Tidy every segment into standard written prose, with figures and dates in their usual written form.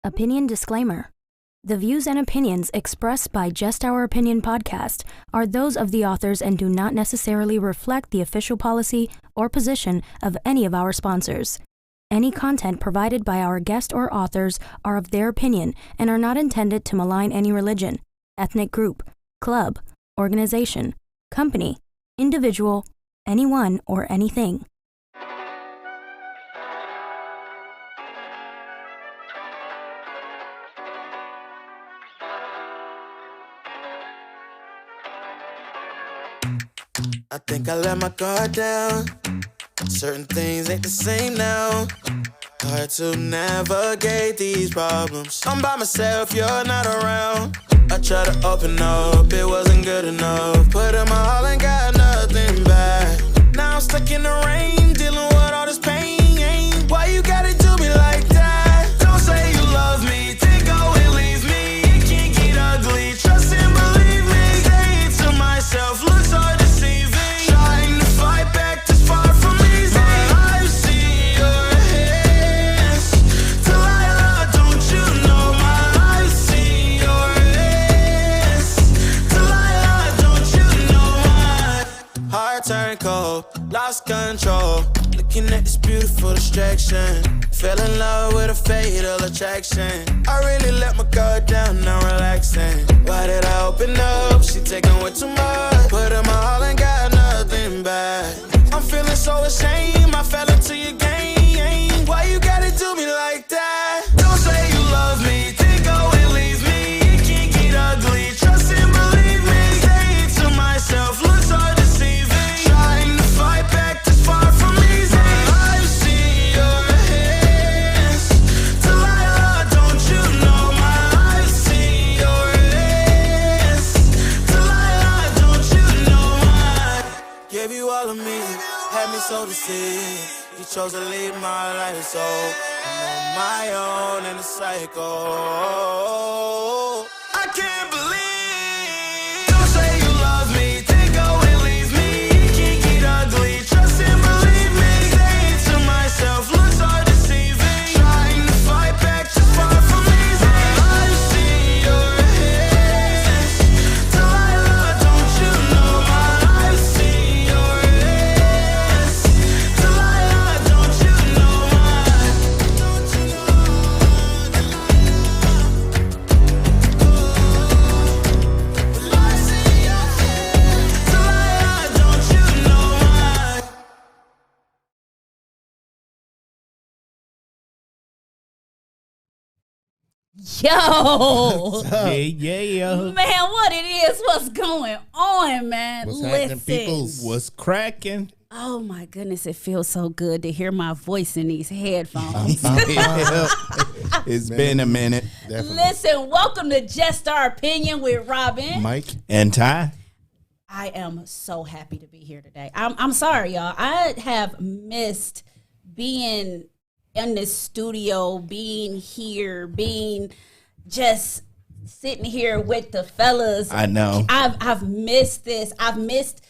Opinion disclaimer. The views and opinions expressed by Just Our Opinion podcast are those of the authors and do not necessarily reflect the official policy or position of any of our sponsors. Any content provided by our guest or authors are of their opinion and are not intended to malign any religion, ethnic group, club, organization, company, individual, anyone, or anything. I think I let my guard down. Certain things ain't the same now. Hard to navigate these problems. I'm by myself, you're not around. I tried to open up, it wasn't good enough. Put in my all and got nothing back. Now I'm stuck in the rain, dealing with all this pain. Why you gotta do me like that? Don't say you love me, then go and leave me. It can't get ugly, trust and believe me. Say it to myself, looks so deceiving. Trying to fight back this far from easy. I've seen your hands. Delilah, don't you know I've seen your hands. Delilah, don't you know my heart turned cold, lost control. Looking at this beautiful distraction. Fell in love with a fatal attraction. I really let my guard down, now relaxing. Why did I open up? She taking way too much. Put in my all and got nothing back. I'm feeling so ashamed, I fell into your game. Why you gotta do me like that? Don't say you love me, then go and leave me. It can't get ugly, trust and believe me. Say it to myself, looks so deceiving. Trying to fight back this far from easy. I've seen your hands. Delilah, don't you know I've seen your hands. Delilah, don't you know gave you all of me, had me so deceived. You chose to leave my life, so I'm on my own in a cycle. I can't believe. Don't say you love me, then go and leave me. It can't get ugly, trust and believe me. Say it to myself, looks so deceiving. Trying to fight back, just far from easy. I've seen your hands. Delilah, don't you know I've seen your hands. Delilah, don't you know don't you know I've seen your hands. Delilah, don't you know Yo, Yeah. man, what it is? What's going on, man? What's happening, peoples? What's cracking? Oh my goodness, it feels so good to hear my voice in these headphones. It's been a minute. Definitely. Listen, welcome to Just Our Opinion with Robin. Mike, And Ty? I am so happy to be here today. I'm sorry, y'all. I have missed being in this studio, being here, being just sitting here with the fellas. I know. I've missed this. I've missed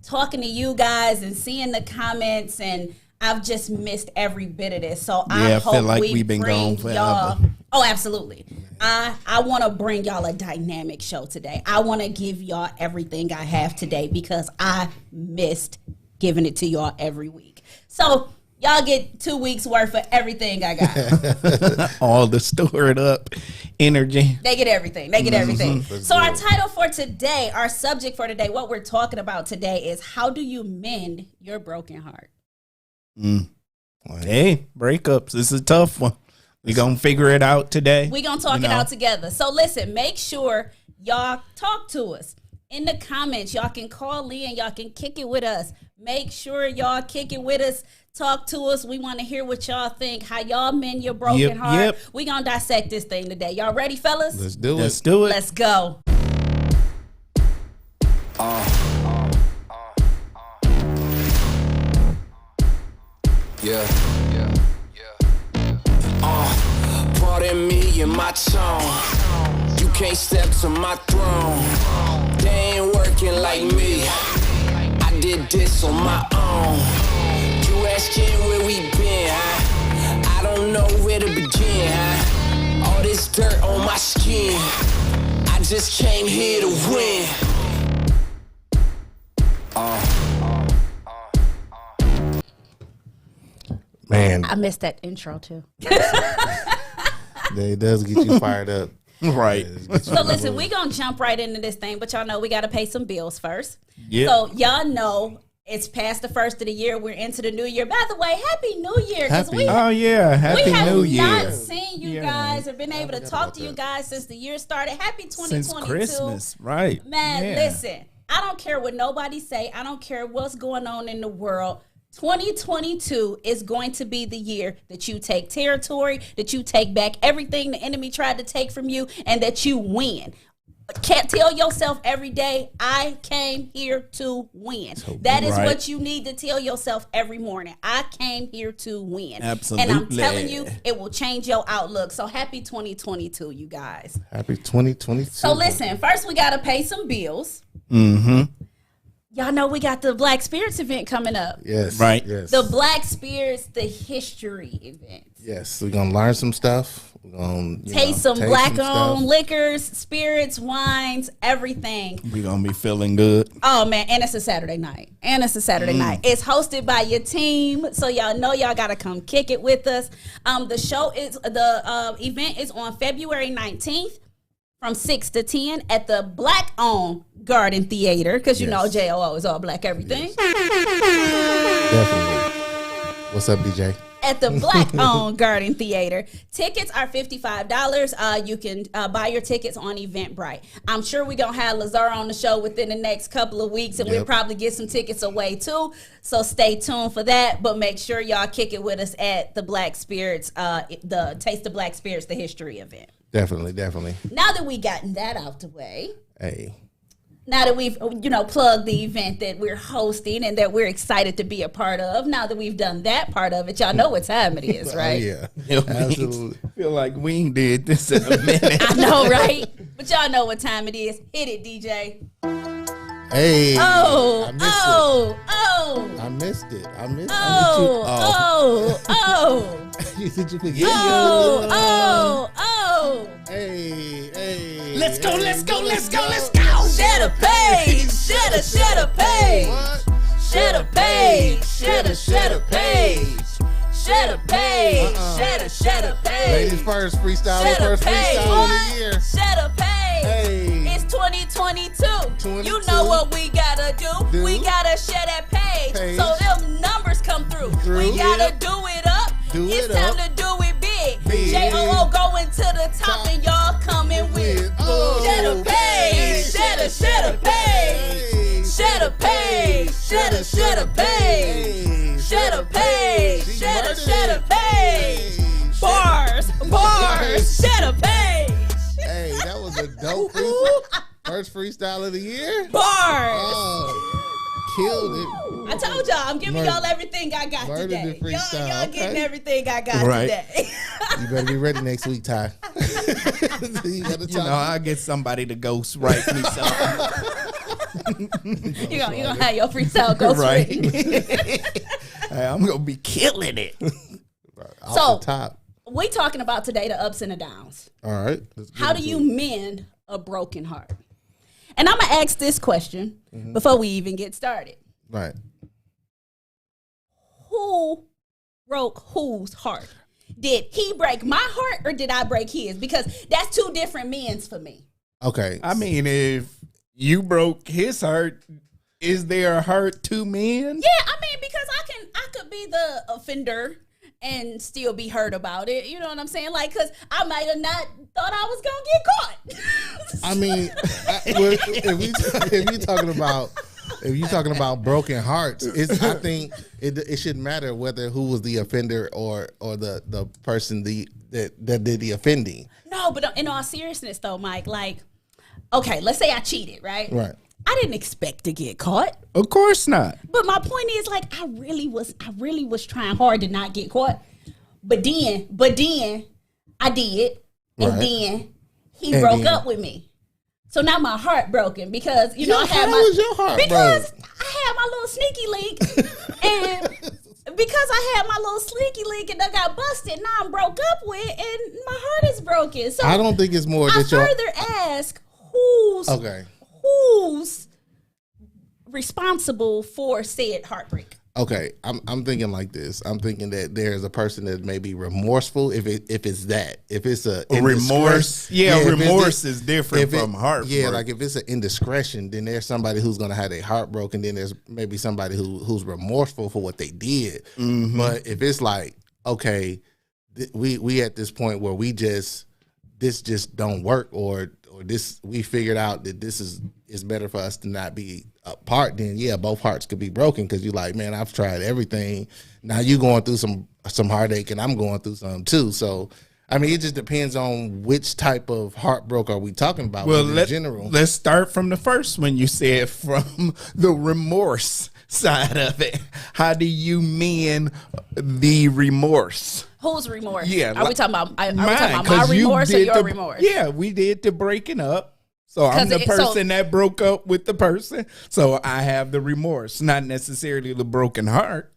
talking to you guys and seeing the comments, and I've just missed every bit of this. So I Yeah, I hope feel like we we've been bring gone forever. y'all. Oh, absolutely. I want to bring y'all a dynamic show today. I want to give y'all everything I have today because I missed giving it to y'all every week. So y'all get 2 weeks worth of everything I got. All the stored up energy. They get everything. They get everything. Let's So do our it. title for today, our subject for today, what we're talking about today is how do you mend your broken heart? Hey, breakups. This is a tough one. We gonna figure it out today. We're going to talk it out together. So listen, make sure y'all talk to us. In the comments, y'all can call in. Y'all can kick it with us. Make sure y'all kick it with us. Talk to us. We want to hear what y'all think, how y'all mend your broken heart. Yep. We're going to dissect this thing today. Y'all ready, fellas? let's do Let's it. do it. Let's go. Pardon me and my tone. You can't step to my throne. They ain't working like me. I did this on my own. You asking where we been, huh? I don't know where to begin, huh? all this dirt on my skin. I just came here to win. Man, I missed that intro too. it does get you fired up. Right. So listen, we gonna jump right into this thing, but y'all know we gotta pay some bills first. Yeah. So y'all know it's past the first of the year. We're into the new year. By the way, Happy New Year, because we Oh yeah, Happy we have New Year. not seen you Yeah. guys or been able to talk to you guys since the year started. Happy 2022. Since Christmas, right? Man, Yeah. listen, I don't care what nobody say. I don't care what's going on in the world. 2022 is going to be the year that you take territory, that you take back everything the enemy tried to take from you, and that you win. Can't tell yourself every day, I came here to win. That is Right. what you need to tell yourself every morning. I came here to win. Absolutely. And I'm telling you, it will change your outlook. So happy 2022, you guys. Happy 2022. So listen, first we got to pay some bills. Mm-hmm. Y'all know we got the Black Spirits event coming up. Yes. Right. Yes. The Black Spirits, the history event. Yes. We're gonna learn some stuff. We're gonna Taste some black-owned stuff. liquors, spirits, wines, everything. We gonna be feeling good. Oh man, and it's a Saturday night. Mm. It's hosted by your team, so y'all know y'all gotta come kick it with us. The event is on February 19th from 6 to 10 at the Black-owned Garden Theater, because you know Yes. JOO is all black everything. Definitely. What's up, DJ? At the Black-owned Garden Theater. Tickets are $55. You can buy your tickets on Eventbrite. I'm sure we're going to have Lazar on the show within the next couple of weeks, and we'll Yep. probably get some tickets away too. So stay tuned for that. But make sure y'all kick it with us at the Black Spirits, the Taste of Black Spirits, the history event. Definitely. Definitely. Now that we gotten that out the way, Hey. now that we've plugged the event that we're hosting and that we're excited to be a part of, now that we've done that part of it, y'all know what time it is, right? Oh, yeah. Absolutely. Feel like we ain't did this in a minute. I know, right? But y'all know what time it is. Hit it, DJ. Hey. Oh, I missed oh, I missed it. I missed oh, oh, oh, it. Did you forget? oh, oh, oh. Hey. Let's go, hey, let's go, let's go, let's go. Share the page. Share the page. What? Share the page. Share the page. Share the page. Share the page. Ladies first, freestyle. Share the First page. freestyle of the year. Share the page. Hey. It's 2022. 22. You know what we gotta do. We gotta share that page. So them numbers come through. We gotta do it up. It's time to do it big. JOO going to the top and y'all coming with. Share the page. Share the page. Share the page. Share the page. Share the page. Share the page. Bars. Share the page. Hey, that was a dope first freestyle of the year. Bars. Oh, killed it. I told y'all, I'm giving Murder- y'all everything I got murdered today. the freestyle, Y'all getting okay. everything I got Right. today. You better be ready next week, Ty. You gotta You know, I get somebody to ghost write me something. You're gonna have your freestyle go Right. free. Hey, I'm gonna be killing it. off So- the top. We talking about today the ups and the downs. All right. let's get How do into you it. mend a broken heart? And I'm gonna ask this question before we even get started. Right. Who broke whose heart? Did he break my heart or did I break his? Because that's two different men's for me. Okay. I mean, if you broke his heart, is there a heart to men? Yeah, I mean, because I could be the offender and still be hurt about it. You know what I'm saying? Like, because I might have not thought I was gonna get caught. I mean, if you talking about broken hearts, I think it shouldn't matter whether who was the offender or the person that did the offending. No, but in all seriousness, though, Mike, like, okay, let's say I cheated, right? Right. I didn't expect to get caught. Of course not. But my point is, like, I really was trying hard to not get caught. But then I did, and Right. then he And broke then- up with me. So now my heart broken because I had How my was your heart because broke? I had my little sneaky link, and because I had my little slinky link and I got busted. Now I'm broke up with, and my heart is broken. So I don't think it's more I that you're further ask who's responsible for said heartbreak. Okay, I'm thinking like this. I'm thinking that there's a person that may be remorseful if it's a remorse. indiscretion. Remorse is different from heartbreak. Yeah, like if it's an indiscretion, then there's somebody who's gonna have their heart broken. Then there's maybe somebody who's remorseful for what they did. Mm-hmm. But if it's like, okay, we at this point where this just don't work, or this, we figured out that this is better for us to not be apart, then yeah, both hearts could be broken, because you're like, man, I've tried everything. Now you going through some heartache, and I'm going through some too. So I mean, it just depends on which type of heartbreak are we talking about. Well, in general, let's start from the first one you said, from the remorse side of it. How do you mean the remorse? Who's remorse? Yeah, Are we talking about my 'cause you remorse or did your remorse? Yeah, we did the breaking up. So I'm the person that broke up with the person. So I have the remorse, not necessarily the broken heart.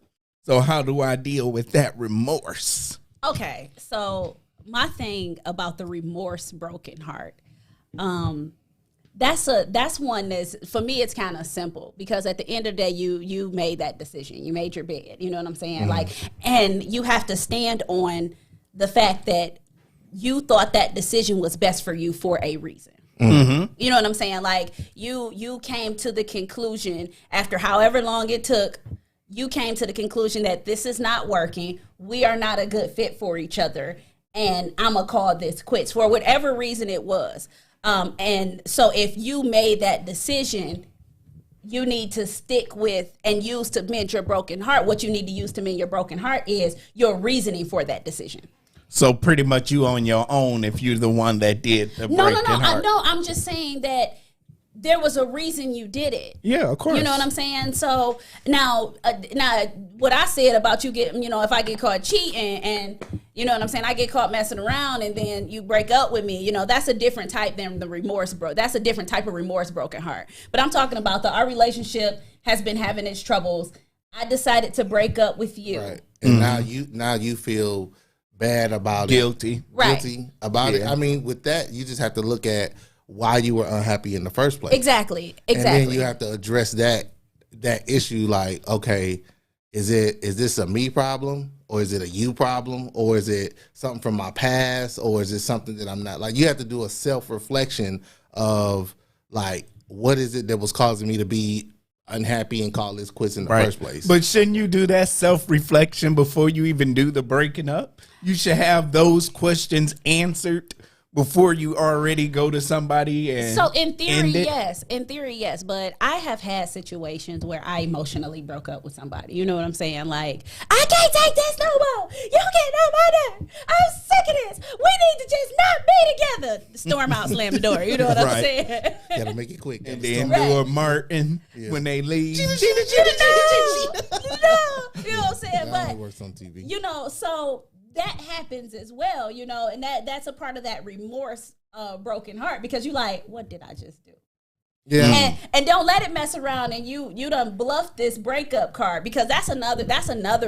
So how do I deal with that remorse? Okay, so my thing about the remorse broken heart, that's one that's, for me, it's kind of simple, because at the end of the day, you made that decision. You made your bed. You know what I'm saying? Like, and you have to stand on the fact that you thought that decision was best for you for a reason. Mm-hmm. You know what I'm saying? Like, you came to the conclusion, after however long it took, you came to the conclusion that this is not working. We are not a good fit for each other, and I'm gonna call this quits for whatever reason it was. And so if you made that decision, you need to stick with and use to mend your broken heart. What you need to use to mend your broken heart is your reasoning for that decision. So pretty much you on your own if you're the one that did the No, breaking heart. I know. I'm just saying that there was a reason you did it. Yeah, of course. You know what I'm saying? So now what I said about you getting, if I get caught cheating and, you know what I'm saying, I get caught messing around and then you break up with me, that's a different type than the remorse, bro. That's a different type of remorse broken heart. But I'm talking about our relationship has been having its troubles. I decided to break up with you. right? And now you feel bad about Guilty. Right. guilty about it. I mean, with that, you just have to look at why you were unhappy in the first place. Exactly. And then you have to address that issue. Like, okay, is this a me problem, or is it a you problem, or is it something from my past, or is it something that I'm not? Like, you have to do a self-reflection of, like, what is it that was causing me to be unhappy and call this quits in the first place. But shouldn't you do that self-reflection before you even do the breaking up? You should have those questions answered before you already go to somebody and so in theory, end it? yes. In theory, yes. But I have had situations where I emotionally broke up with somebody. You know what I'm saying? Like, I can't take this no more. You get on my nerve. I'm sick of this. We need to just not be together. Storm out, slam the door. You know what I'm Right. saying? Gotta make it quick. And then Right. do a Martin when they leave. No. You know what I'm saying? That only But works on TV. so that happens as well, and that's a part of that remorse, broken heart, because you like, what did I just do? Yeah. And don't let it mess around and you done bluffed this breakup card, because that's another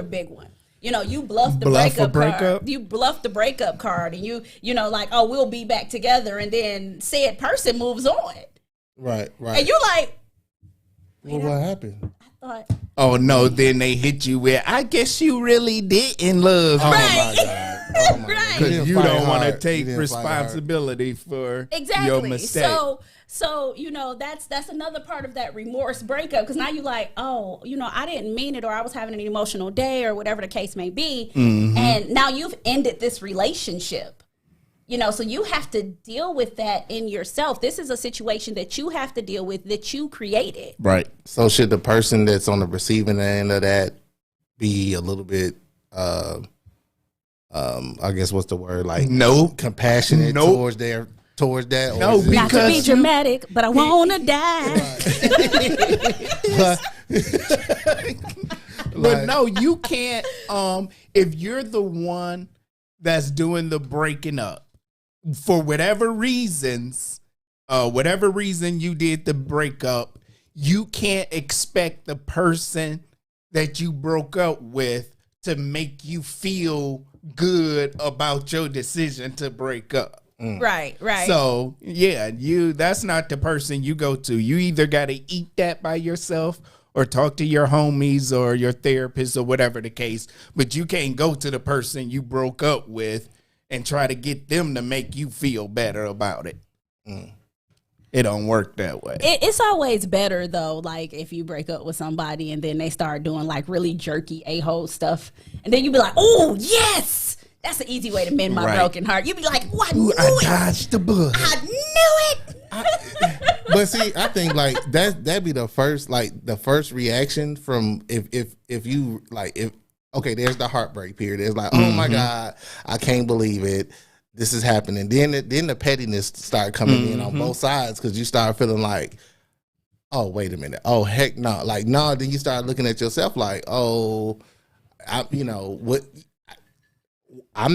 big one. You bluff the breakup card. You bluff the breakup card, and you like, oh, we'll be back together, and then said person moves on. Right. And you like, Well, what happened? I thought, Oh no, then they hit you with, I guess you really didn't love me. Oh Right. my God. Oh my Right. God. Because you fight don't want to hard. take You didn't fight hard. responsibility for exactly. your mistake. So that's another part of that remorse breakup, because now you like, oh, I didn't mean it, or I was having an emotional day, or whatever the case may be, and now you've ended this relationship. So you have to deal with that in yourself. This is a situation that you have to deal with, that you created. Right. So should the person that's on the receiving end of that be a little bit, I guess what's the word? Like, Nope. compassionate Nope. towards that? No, is it- Not to be Because- dramatic, but I wanna die. But no, you can't. If you're the one that's doing the breaking up, for whatever reasons, whatever reason you did the breakup, you can't expect the person that you broke up with to make you feel good about your decision to break up. Right. So yeah, that's not the person you go to. You either got to eat that by yourself or talk to your homies or your therapist or whatever the case. But you can't go to the person you broke up with and try to get them to make you feel better about it. It don't work that way. It's always better though, like if you break up with somebody and then they start doing like really jerky a-hole stuff, and then you be like, "Oh yes, that's an easy way to mend my broken heart." You be like, "Oh, I knew it. Dodged the bullet. I knew it." But see, I think like that'd be the first reaction from if you like if okay, there's the heartbreak period. It's like, oh my God, I can't believe it. This is happening. Then the pettiness start coming in on both sides because you start feeling like, oh, wait a minute. Oh, heck no. Like, no, then you start looking at yourself like, oh, I'm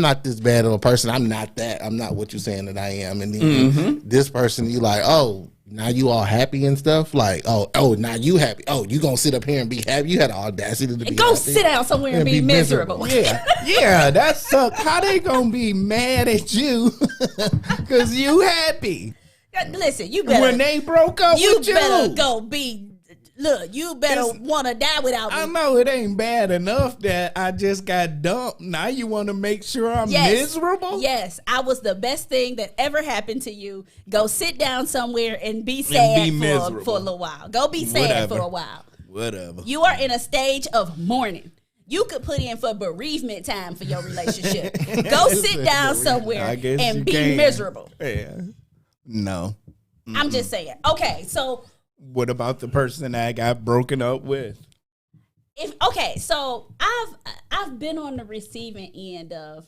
not this bad of a person. I'm not that. I'm not what you're saying that I am. And then this person, you like, oh, now you all happy and stuff. Like, oh, now you happy. Oh, you gonna sit up here and be happy? You had the audacity to be Go happy. sit down somewhere and be miserable. Yeah, that sucks. How they gonna be mad at you because you happy? Listen, you better When they broke up with you, better go be. Look, you better want to die without me. I know it ain't bad enough that I just got dumped. Now you want to make sure I'm miserable? Yes, I was the best thing that ever happened to you. Go sit down somewhere and be sad for a little while. Go be sad for a while. Whatever. You are in a stage of mourning. You could put in for bereavement time for your relationship. Go sit down somewhere and be miserable. Yeah. No. I'm just saying. Okay, so what about the person that I got broken up with? So I've been on the receiving end of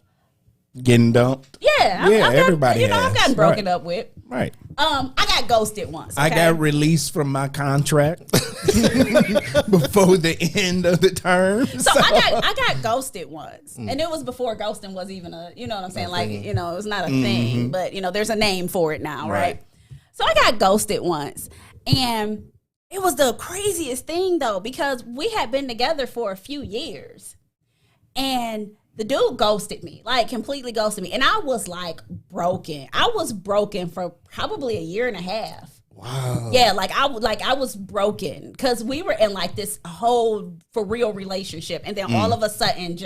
getting dumped. Yeah, everybody has. I've gotten broken up with. Right. I got ghosted once. Okay? I got released from my contract before the end of the term. So I got ghosted once, and it was before ghosting was even a, you know what I'm saying? Like, it was not a thing, but there's a name for it now, right? So I got ghosted once. And it was the craziest thing, though, because we had been together for a few years. And the dude ghosted me, like completely ghosted me. And I was like broken. I was broken for probably a year and a half. Wow. Yeah, I was broken because we were in like this whole for real relationship. And then all of a sudden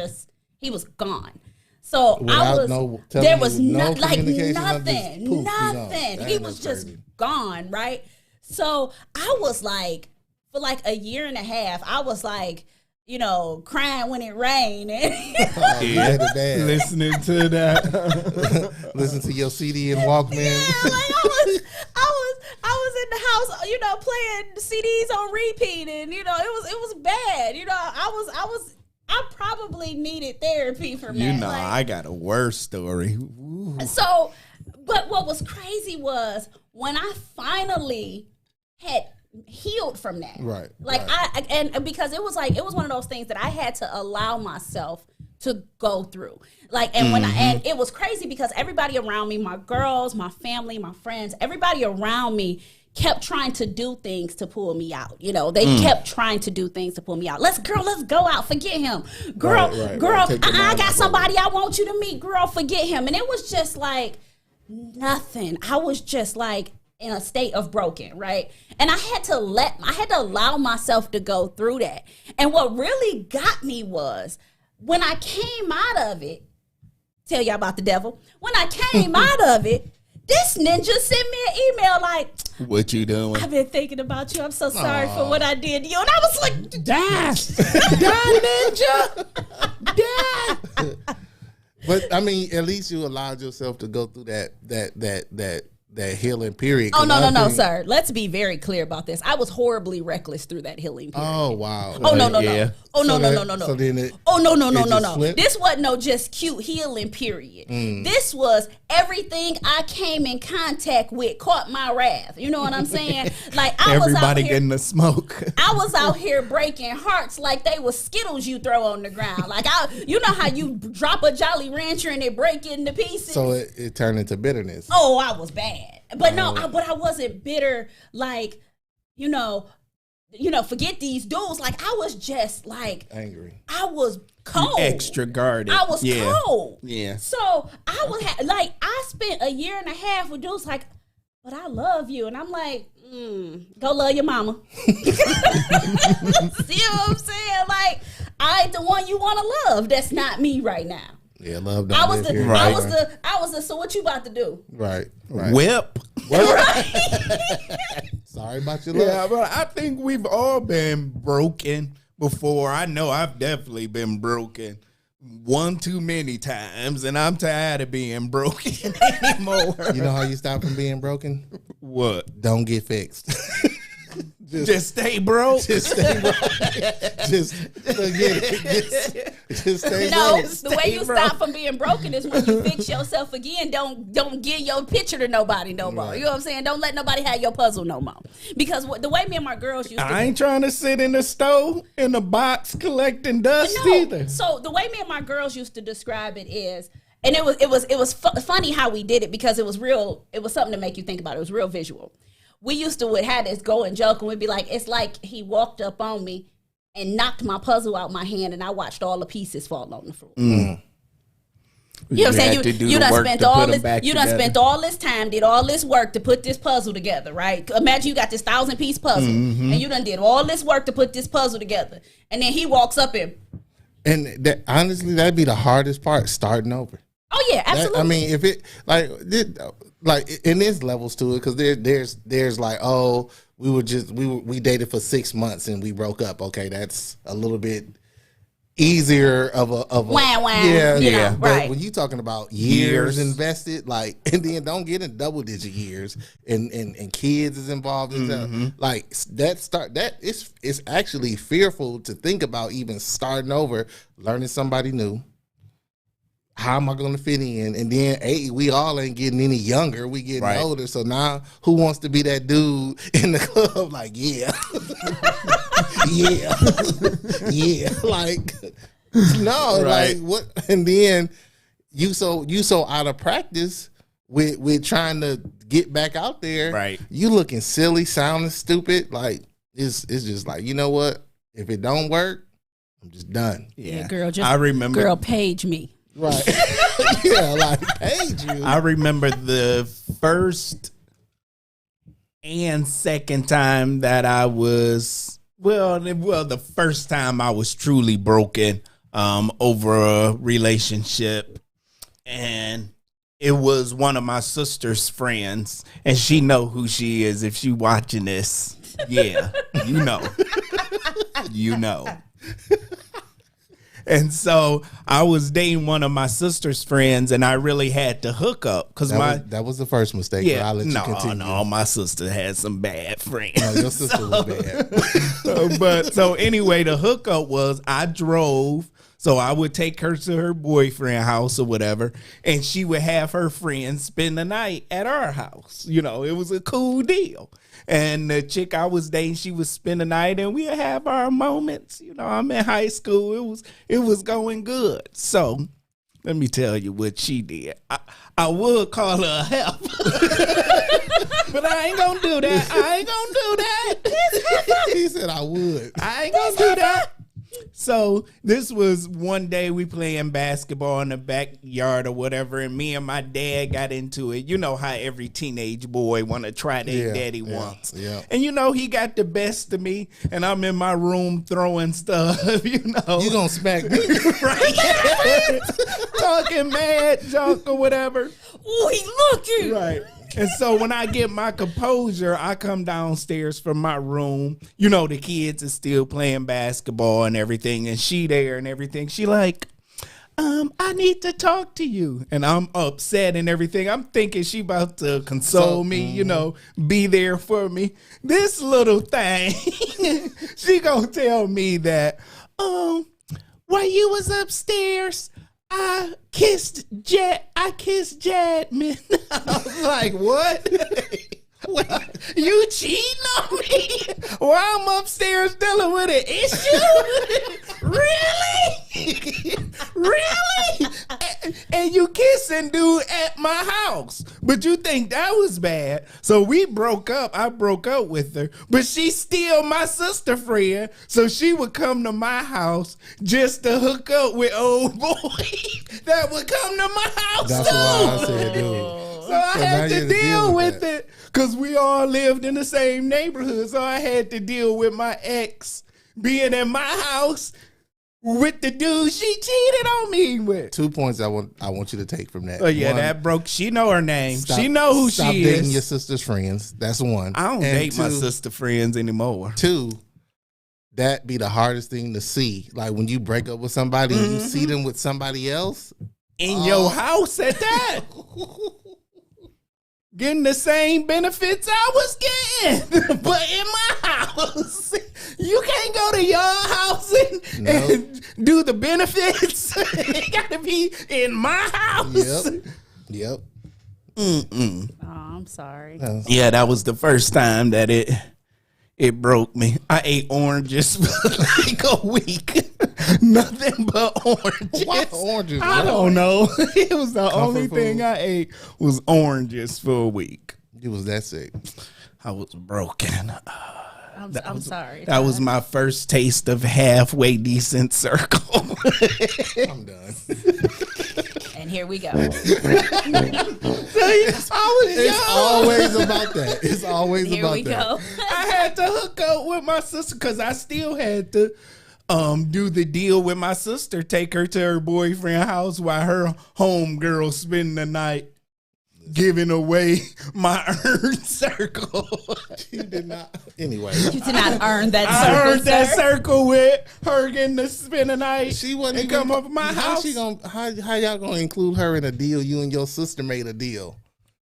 he was gone. So there was nothing. He was just gone, right? So I was like, for like a year and a half, I was like, crying when it rained. Listening to that. Listen to your CD and Walkman. Yeah, like I was in the house, playing CDs on repeat, and it was bad. I probably needed therapy from that. I got a worse story. Ooh. So, but what was crazy was when I finally had healed from that. Right. And because it was one of those things that I had to allow myself to go through. And it was crazy because everybody around me, my girls, my family, my friends, everybody around me kept trying to do things to pull me out. They kept trying to do things to pull me out. Let's go out, forget him. Girl, I got somebody I want you to meet. Girl, forget him. And it was just like nothing. I was just like in a state of broken, right? And I had to allow myself to go through that. And what really got me was when I came out of it, tell y'all about the devil. When I came out of it, this ninja sent me an email like, what you doing? I've been thinking about you. I'm so sorry for what I did to you. And I was like, die, ninja. Die. But I mean, at least you allowed yourself to go through that healing period. Oh, no, sir. Let's be very clear about this. I was horribly reckless through that healing period. Oh, wow. Oh, no. Yeah. Oh, no. So then No. This wasn't no just cute healing period. This was everything I came in contact with caught my wrath. You know what I'm saying? Like everybody getting the smoke. I was out here breaking hearts like they was Skittles you throw on the ground. Like you know how you drop a Jolly Rancher and it break into pieces. So it turned into bitterness. Oh, I was bad. But but I wasn't bitter like, forget these dudes. Like, I was just like angry. I was cold. Extra guarded. I was cold. Yeah. So I would have I spent a year and a half with dudes like, but I love you. And I'm like, go love your mama. See what I'm saying? Like, I ain't the one you want to love. That's not me right now. Yeah, love. I was the. So what you about to do? Right. Whip. Sorry about your love. Yeah, but I think we've all been broken before. I know I've definitely been broken one too many times, and I'm tired of being broken anymore. You know how you stop from being broken? What? Don't get fixed. Just stay broke. Just stay broke. Just forget it. Just stay No, broke. the way you stop from being broken is when you fix yourself again. Don't give your picture to nobody no more. Right. You know what I'm saying? Don't let nobody have your puzzle no more. Because the way me and my girls used to I ain't trying to sit in the stove in the box collecting dust either. So the way me and my girls used to describe it is, and it was funny how we did it because it was real. It was something to make you think about. It was real visual. We used to have this go and joke, and we'd be like, it's like he walked up on me and knocked my puzzle out my hand, and I watched all the pieces fall on the floor. You know what I'm saying? You done spent all this time, did all this work to put this puzzle together, right? Imagine you got this 1,000-piece puzzle, and you done did all this work to put this puzzle together, and then he walks up and honestly, that'd be the hardest part, starting over. Oh yeah, absolutely. I mean, if it like and there's levels to it because there's like, oh, we dated for 6 months and we broke up. Okay, that's a little bit easier of a yeah, But right. when you talking about years invested, like, and then don't get in double digit years and kids is involved and stuff, like it's actually fearful to think about even starting over, learning somebody new. How am I going to fit in? And then, we all ain't getting any younger. We getting older. So now, who wants to be that dude in the club? Like, yeah. yeah. Like, no, like, what? And then you so out of practice with trying to get back out there. Right. You looking silly, sounding stupid. Like, it's just like, you know what? If it don't work, I'm just done. Yeah, girl, I remember. Girl, page me. Right. Yeah, like, paid you. I remember the first and second time that I was, the first time I was truly broken over a relationship. And it was one of my sister's friends. And she know who she is if she watching this. Yeah, you know. You know. And so I was dating one of my sister's friends, and I really had to hook up because that was the first mistake. Yeah, but I'll let you continue. No, my sister had some bad friends. No, your sister was bad. So anyway, the hookup was I drove, so I would take her to her boyfriend's house or whatever, and she would have her friends spend the night at our house. You know, it was a cool deal. And the chick I was dating, she would spend the night, and we'd have our moments. You know, I'm in high school. It was going good. So let me tell you what she did. I would call her a help, but I ain't gonna do that. He said I would. I ain't gonna do that. So this was one day we playing basketball in the backyard or whatever, and me and my dad got into it. You know how every teenage boy want to try their daddy once. Yeah. And you know, he got the best of me, and I'm in my room throwing stuff, you know. You gonna smack me. Right? Talking mad junk or whatever. Oh, he looking. Right. And so when I get my composure, I come downstairs from my room. You know, the kids are still playing basketball and everything, and she there and everything. She like, I need to talk to you. And I'm upset and everything. I'm thinking she about to console me, you know, be there for me. This little thing, she gonna tell me that, while you was upstairs, I kissed Jadman. I was like, what? You cheating on me while I'm upstairs dealing with an issue? Really? Really? And you kissing dude at my house. But you think that was bad. So we broke up. I broke up with her. But she's still my sister friend. So she would come to my house just to hook up with old boys that would come to my house That's too. why I said, dude. So I had now you to had to deal with that. it because we all lived in the same neighborhood. So I had to deal with my ex being in my house with the dude she cheated on me with. 2 points I want you to take from that. Oh yeah, One, that broke. She know her name. stop- She know who stop she dating is. your sister's friends. That's one. I don't And date my two- sister friends anymore. Two, that be the hardest thing to see. Like when you break up with somebody and you see them with somebody else. In your house at that. Getting the same benefits I was getting, but in my house. You can't go to your house and do the benefits. It got to be in my house. Yep. Oh, I'm sorry. Yeah, that was the first time that it broke me. I ate oranges for like a week. Nothing but oranges. Why oranges? I don't know. It was the only food. thing I ate was oranges for a week. You was that sick. I was broken. I'm sorry. That was my first taste of halfway decent circle. I'm done. And here we go. I was It's young. always about that. It's always Here about we that. go. I had to hook up with my sister because I still had to do the deal with my sister, take her to her boyfriend's house while her homegirl spend the night giving away my earned circle. You did not. Anyway, You did not earn that I circle, earned that sir. circle with her getting to spend the night. she wasn't and even come over my how house. She gonna how y'all gonna include her in a deal? You and your sister made a deal,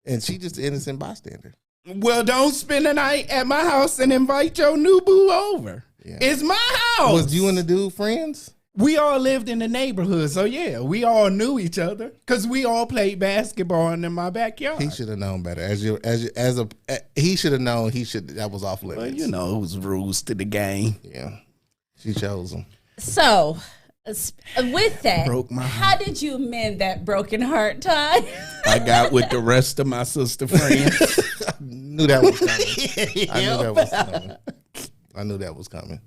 and she just an innocent bystander. Well, don't spend the night at my house and invite your new boo over. Yeah. It's my house. Was you and the dude friends? We all lived in the neighborhood, so yeah, we all knew each other because we all played basketball in my backyard. He should have known better. He should have known. That was off limits. Well, you know, it was rules to the game. Yeah, she chose him. So, with that, Broke my how did you mend that broken heart, Ty? I got with the rest of my sister friends. Knew that was coming. I knew that was coming. I knew that was coming.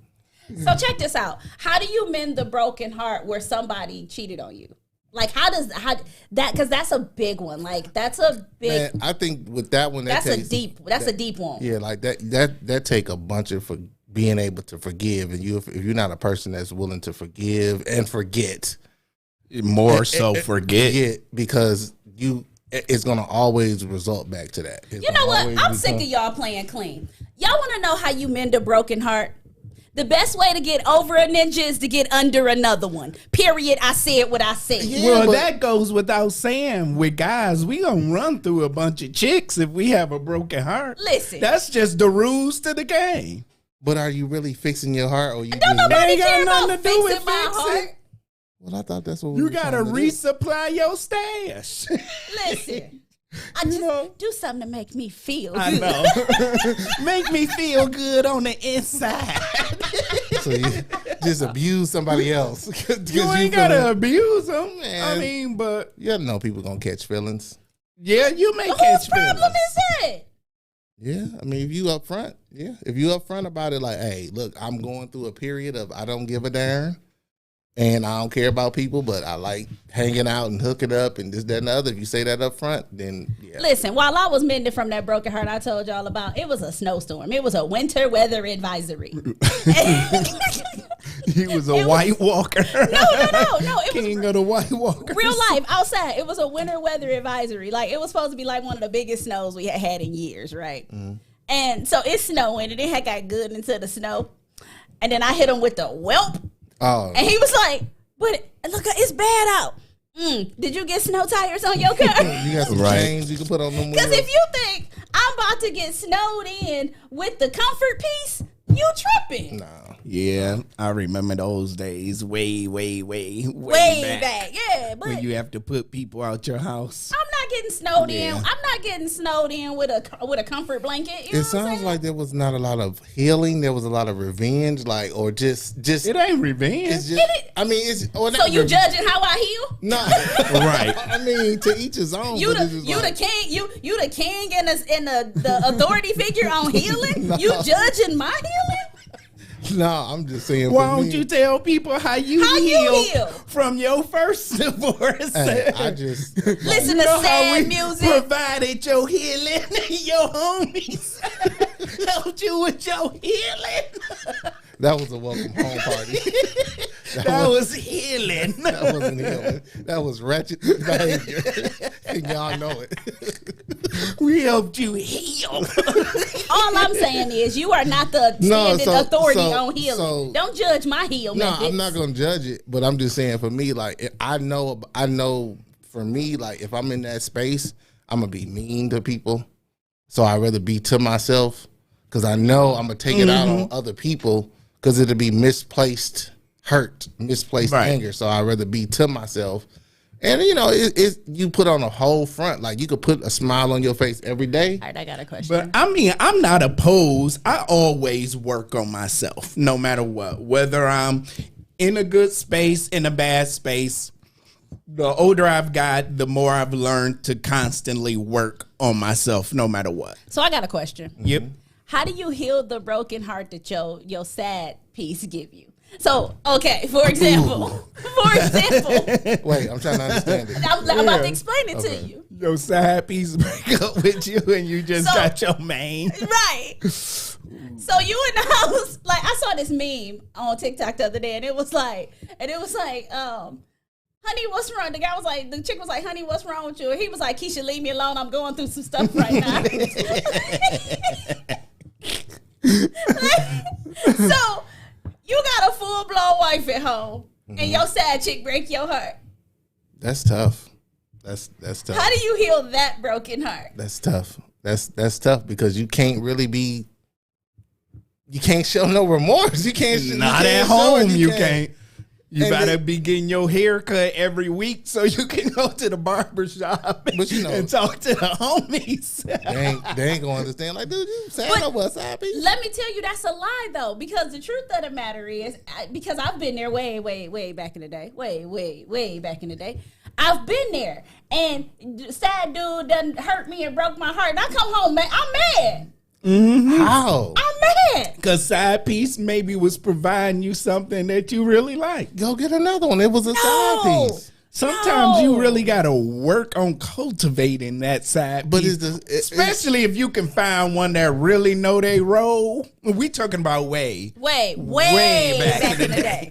So check this out. How do you mend the broken heart where somebody cheated on you? Like how that because that's a big one. Like that's a big. Man, I think with that one, That's a deep one. Yeah, like that take a bunch of being able to forgive, and if you're not a person that's willing to forgive and forget, More so forget. because it's gonna always result back to that. You know what? I'm sick of y'all playing clean. Y'all want to know how you mend a broken heart? The best way to get over a ninja is to get under another one. Period. I said what I said. Well, that goes without saying. With guys, we gonna run through a bunch of chicks if we have a broken heart. Listen. That's just the rules to the game. But are you really fixing your heart, or you Don't just? nobody ain't got care nothing about to do with fixing my fixing. heart. Well, I thought that's what we You were gotta trying to do. resupply your stash. Listen. I just do something to make me feel I good. know. Make me feel good on the inside. So you just abuse somebody else. 'Cause You ain't feel gotta it. abuse them. Man. I mean, but You gotta know people gonna catch feelings. yeah, you may Whose catch problem feelings. is that? Yeah, I mean, if you upfront, if you upfront about it, like, hey, look, I'm going through a period of I don't give a darn, and I don't care about people, but I like hanging out and hooking up and this, that, and the other. If you say that up front, then yeah. Listen, while I was mending from that broken heart I told y'all about, it was a snowstorm. It was a winter weather advisory. He was a White Walker. No. It was King of the White Walkers. real life outside. It was a winter weather advisory. Like it was supposed to be like one of the biggest snows we had in years, right? And so it's snowing, and it had got good into the snow. And then I hit him with the whelp, Oh, and he was like, "But look, it's bad out. Did you get snow tires on your car?" you got some chains you can put on them. Because if you think I'm about to get snowed in with the comfort piece, you tripping. no, Yeah, I remember those days way Way back. back. Yeah, but When you have to put people out your house. I'm not not getting snowed in. I'm not getting snowed in with a comfort blanket. You know It sounds like there was not a lot of healing. There was a lot of revenge, like, or just. It ain't revenge. It's just. I mean, it's. Or so you judging how I heal? No, right. I mean, to each his own. You the king. You the king and the authority figure on healing. No. You judging my healing? No, I'm just saying. Why don't you tell people how you heal from your first divorce? Hey, I just listen to sad music. Provided your healing, your homies helped you with your healing. That was a welcome home party. That was healing. That wasn't healing. That was wretched behavior, and y'all know it. We helped you heal. All I'm saying is you are not the standing authority on healing. Don't judge my heal. No, I'm not gonna judge it, but I'm just saying for me, like I know for me, like if I'm in that space, I'm gonna be mean to people. So I'd rather be to myself because I know I'm gonna take it out on other people because it'll be misplaced hurt, misplaced anger. So I'd rather be to myself. And you know, you put on a whole front. Like you could put a smile on your face every day. All right, I got a question. But I mean, I'm not opposed. I always work on myself, no matter what. Whether I'm in a good space, in a bad space. The older I've got, the more I've learned to constantly work on myself, no matter what. So I got a question. Yep. How do you heal the broken heart that your sad piece give you? So, okay, for example. Wait, I'm trying to understand it. I'm about to explain it to you. Your side piece break up with you and you just got your main. Right. So you in the house, like I saw this meme on TikTok the other day and it was like, honey, what's wrong? The chick was like, honey, what's wrong with you? And he was like, Keisha, leave me alone. I'm going through some stuff right now. So you got a full-blown wife at home and your sad chick break your heart. That's tough. That's tough. How do you heal that broken heart? That's tough. That's tough because you can't really you can't show no remorse. You can't. Not at home. You can't. You better be getting your hair cut every week so you can go to the barbershop and talk to the homies. They ain't gonna understand. Like, dude, you sad over us, happy. Let me tell you, that's a lie, though, because the truth of the matter is, because I've been there way back in the day. Way back in the day. I've been there. And sad dude done hurt me and broke my heart. And I come home, man, I'm mad. Mm-hmm. How? I'm mad. Because side piece maybe was providing you something that you really like. Go get another one. It was a side piece. Sometimes you really got to work on cultivating that side piece. Especially if you can find one that really know they role. We talking about way back in the day.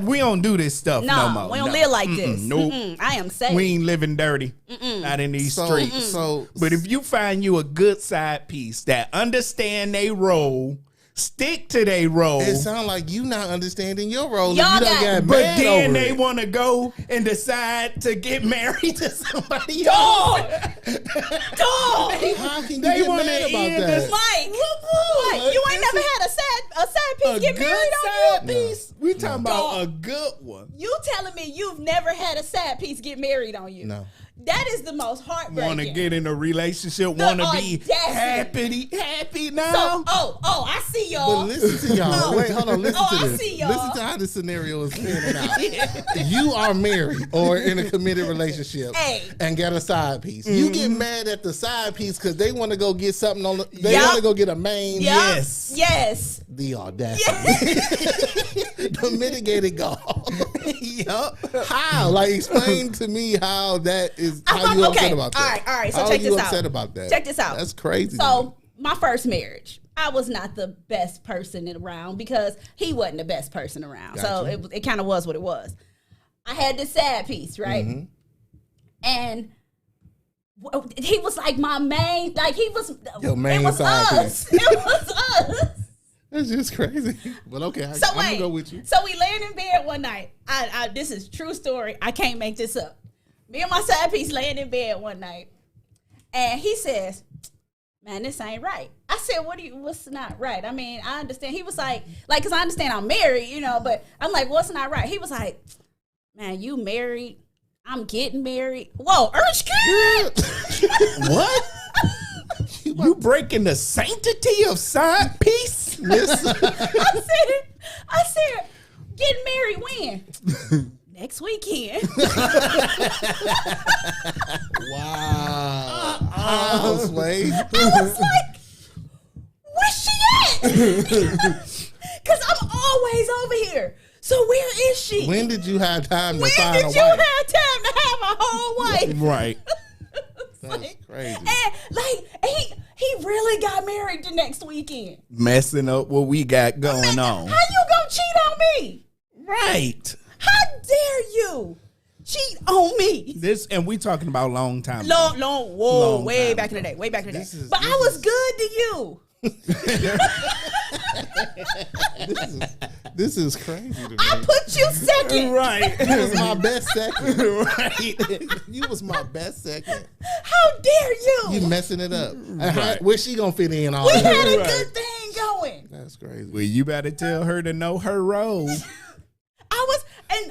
We don't do this stuff no more. We don't live like this. Nope. I am safe. We ain't living dirty. Not in these streets. But if you find you a good side piece that understand they role, stick to their role. It sounds like you not understanding your role. But then they want to go and decide to get married to somebody else. How can you get mad about that? Mike, you ain't never had a side piece get married on you? Piece? We talking about a good one. You telling me you've never had a side piece get married on you? No. That is the most heartbreaking. Want to get in a relationship, want to be happy now. So, I see y'all. But listen to y'all. Wait, hold on. Listen to this. I see y'all. Listen to how this scenario is panning out. You are married or in a committed relationship and got a side piece. You get mad at the side piece because they want to go get something on. They want to go get a main. Yes. The audacity. The mitigated gall. Yup. How? Like, explain to me how that is. How you upset about that? All right. So how check this out. How you upset about that? Check this out. That's crazy. So my first marriage, I was not the best person around because he wasn't the best person around. Gotcha. So it kind of was what it was. I had this sad piece, right? Mm-hmm. And he was like my main, like he was. Your main it was side us. It was us. That's just crazy. But okay, I'm gonna go with you. So we laying in bed one night. This is true story. I can't make this up. Me and my side piece laying in bed one night, and he says, "Man, this ain't right." I said, what's not right? I mean, I understand. He was like, because I understand I'm married, but I'm like, what's not right? He was like, man, you married. I'm getting married. Whoa, Erskine! What? You breaking the sanctity of side piece? Listen. I said, getting married when? Next weekend. Wow. Sway. I was like, where's she at? Because I'm always over here. So where is she? When did you have time to When find did a you wife? have time to have a whole wife? Right. That's crazy. And like he really got married the next weekend. Messing up what we got going on. How you gonna cheat on me? Right. How dare you cheat on me? And we talking about long time. Long, way time back in the day. Way back in the day. But I this was good to you. This is crazy to me. I put you second. Right. You was my best second. Right. You was my best second. How dare you? You messing it up. Right. Where's she gonna fit in all We that? had a Right. good thing going. That's crazy. Well, you better tell her to know her role.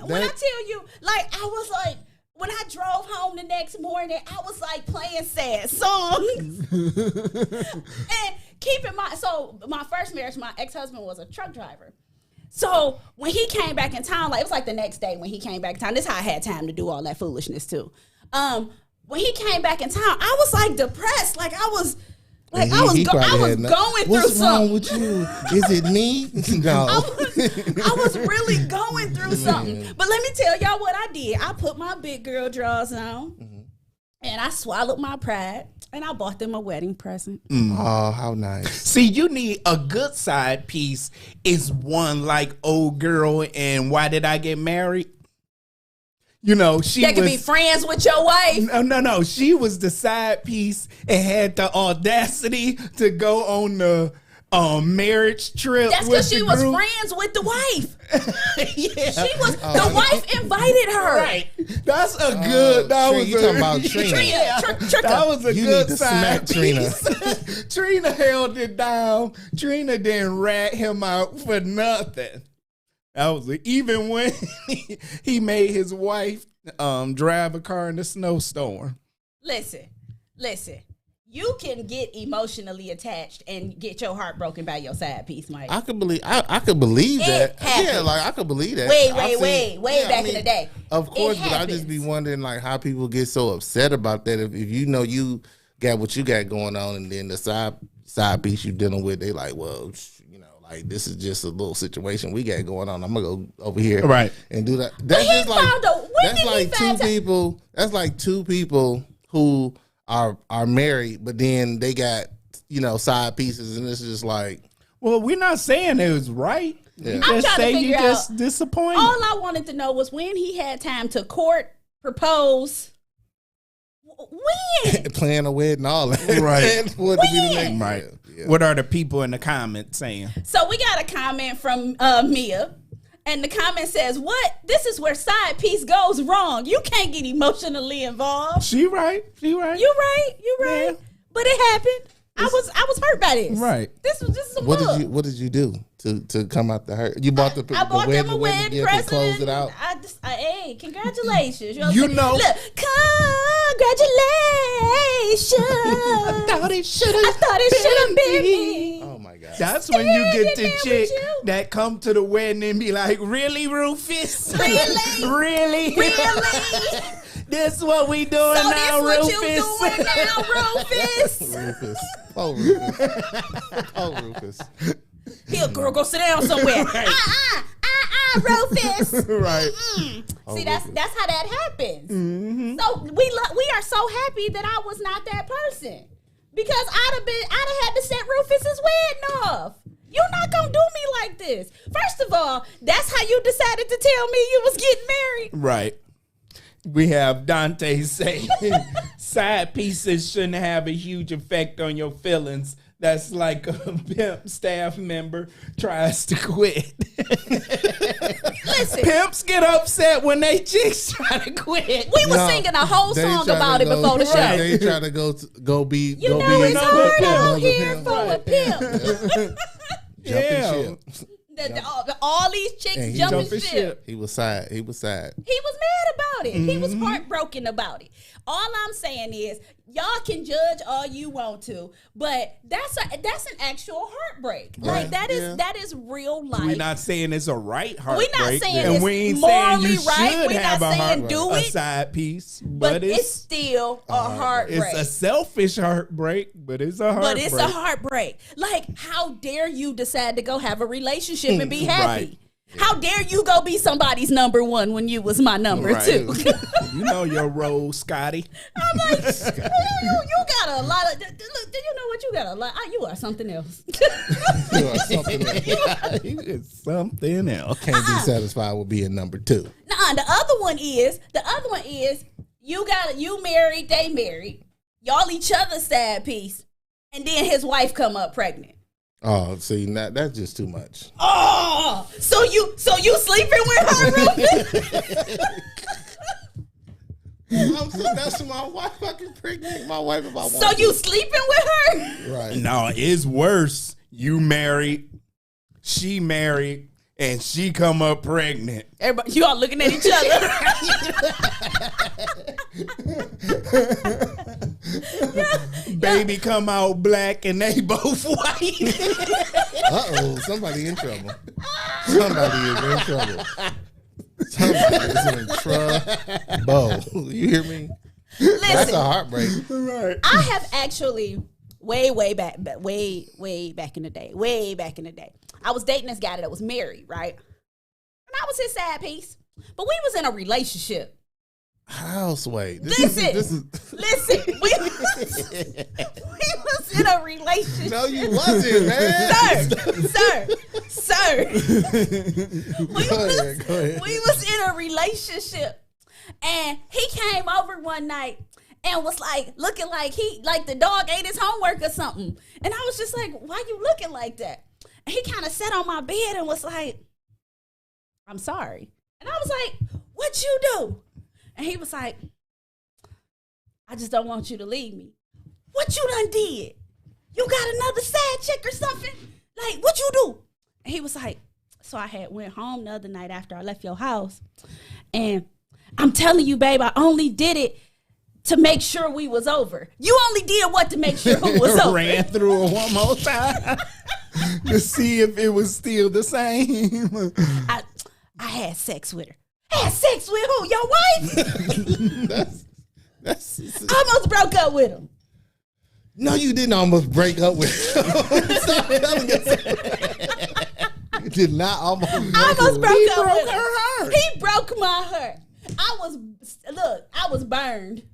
When I tell you, like, I was like, when I drove home the next morning, I was like playing sad songs. And keep in mind, so my first marriage, my ex-husband was a truck driver. So when he came back in town, like it was like the next day when he came back in town. This is how I had time to do all that foolishness too. When he came back in town, I was like depressed. Like I was going What's through wrong something. with you? Is it me? No. I was really going through something. But let me tell y'all what I did. I put my big girl drawers on, and I swallowed my pride, and I bought them a wedding present. Oh, how nice. See, you need a good side piece is one like old girl and why did I get married? You know, she That could be friends with your wife. No. She was the side piece and had the audacity to go on the marriage trip. That's with because she the was group. friends with the wife. Yeah. She was the wife invited her. Right. That's a good. That was you talking about Trina. That was a You good need to side smack Trina. piece. Trina held it down. Trina didn't rat him out for nothing. That was even when he made his wife drive a car in the snowstorm. Listen. You can get emotionally attached and get your heart broken by your side piece, Mike. I could believe that. happens. Yeah, like I could believe that. Way I back in the day. Of course, It but I just be happens. wondering like how people get so upset about that. If you know you got what you got going on, and then the side piece you dealing with, they like, well, you know, like this is just a little situation we got going on. I'm gonna go over here, Right. and do that. That's he just like found a- when that's did he like find two people. That's like two people who are married, but then they got, you know, side pieces, and it's just like, Well, we're not saying it was right. Yeah. You I'm just trying to say you figure just out- disappointed. All I wanted to know was when he had time to court, propose. When? plan a wedding, all that. Right. What to be the When? next? Right. Yeah. What are the people in the comments saying? So we got a comment from Mia. And the comment says, "What? This is where side piece goes wrong. You can't get emotionally involved. She right. You right. Yeah. But it happened. I was hurt by this. Right. This was just some What bug. did you do to come out the hurt? You bought I bought them a wedding wedding gift and present. closed it out. Hey, congratulations. You know, You what I'm know- saying? Look, congratulations. I thought it should have been me. Oh my god. That's when you get the Standing there chick with you. that come to the wedding and be like, really, Rufus? Really? Really? Really? This what we doing So now, this Rufus? what you doing now, Rufus? Rufus. Oh Rufus. Oh Rufus. Here, girl, go sit down somewhere. Rufus. Right. See, that's how that happens. So we are so happy that I was not that person, because I'd have had to set Rufus's wedding off. You're not gonna do me like this. First of all, that's how you decided to tell me you was getting married. Right. We have Dante saying side pieces shouldn't have a huge effect on your feelings. That's like a pimp staff member tries to quit. Listen, Pimps get upset when they chicks try to quit. we were singing a whole They song try about to it go- before the show. They try to go be. You go know be it's another hard out pimp. here Pimp. for a pimp. Jumping Yeah. ship. All these chicks And he jumping jumping ship. ship. He was sad. He was mad about it. He was heartbroken about it. All I'm saying is, y'all can judge all you want to, but that's an actual heartbreak. Like that is real life. We're not saying it's a right heartbreak. We're not saying and it's we ain't morally saying you right. should We're have not saying do a it, side piece, but it's still a heartbreak. It's a selfish heartbreak, but it's a heartbreak. But it's a heartbreak. Like, how dare you decide to go have a relationship and be happy? Right. How dare you go be somebody's number one when you was my number two? You know your role, Scotty. I'm like, you got a lot of. Look, do you know what you got a lot? You are something else. You are something else. You is something else. Can't be satisfied with being number two. Nah, the other one is you married, they married, y'all each other's side piece, and then his wife come up pregnant. Oh, see, that's just too much. Oh, so you sleeping with her, Rufus? That's my wife. I can pregnant my wife if I want. So you sleeping with her? Right? No, it's worse. You married, she married, and she come up pregnant. Everybody, you all looking at each other. Baby come out black, and they both white. Somebody in trouble. Somebody is in trouble. Somebody is in trouble. You hear me? Listen, that's a heartbreak. Right. I have actually way back in the day. I was dating this guy that was married, right? And I was his side piece, but we was in a relationship. Houseway. Listen. We was in a relationship. No, you wasn't, man. Sir. Go ahead. We was in a relationship, and he came over one night and was like looking like the dog ate his homework or something. And I was just like, why you looking like that? And he kind of sat on my bed and was like, I'm sorry. And I was like, what you do? And he was like, I just don't want you to leave me. What you done did? You got another side chick or something? Like, what you do? And he was like, so I had went home the other night after I left your house. And I'm telling you, babe, I only did it to make sure we was over. You only did what to make sure we was over? Ran through it one more time to see if it was still the same. I had sex with her. Had sex with who? Your wife? That's I almost broke up with him. No, you didn't almost break up with him. Stop telling us. You did not almost break Broke up with him. her heart. He broke my heart. I was burned.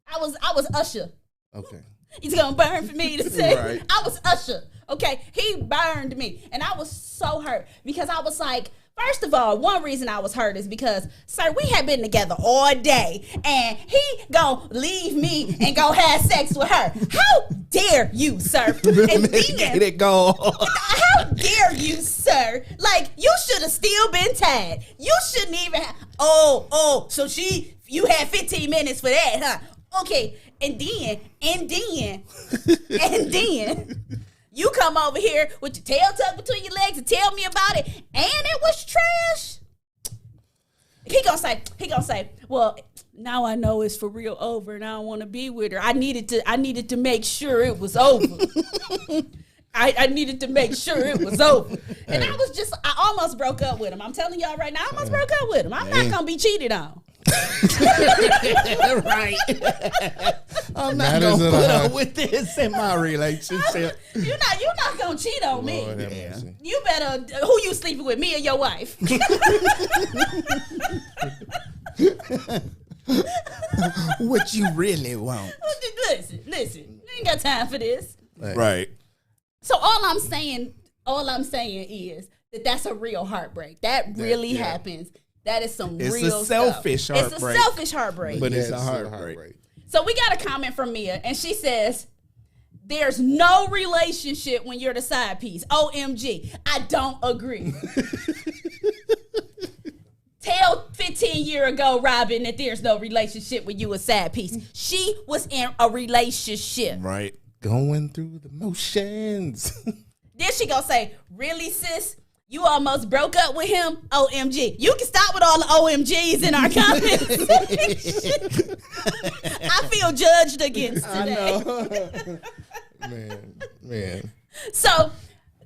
I was Usher. Okay. He's gonna burn for me to say. Right. I was Usher. Okay, he burned me, and I was so hurt because I was like, first of all, one reason I was hurt is because, sir, we had been together all day, and he gonna leave me and go have sex with her. How dare you, sir? And Get it go. how dare you, sir? Like, you should have still been tied. You shouldn't even have. So you had 15 minutes for that, huh? Okay, and then you come over here with your tail tucked between your legs and tell me about it, and it was trash. He gonna say, well, now I know it's for real over, and I don't want to be with her. I needed to make sure it was over. I needed to make sure it was over. And I almost broke up with him. I'm telling y'all right now, I almost broke up with him. I'm not gonna be cheated on. Right. I'm not going to put up with this in my relationship. You're not going to cheat on me. Lord have mercy. You better, who you sleeping with, me or your wife? What you really want. Listen, you ain't got time for this. Right. So all I'm saying is that's a real heartbreak. That really happens. That is some It's real a selfish stuff. heartbreak. It's a selfish heartbreak. But it's Yeah, a heartbreak. So we got a comment from Mia, and she says, there's no relationship when you're the side piece. OMG. I don't agree. Tell 15 years ago, Robin, that there's no relationship when you a side piece. She was in a relationship. Right. Going through the motions. Then she gonna say, really, sis? You almost broke up with him. OMG. You can stop with all the OMGs in our comments. I feel judged against today. Man. So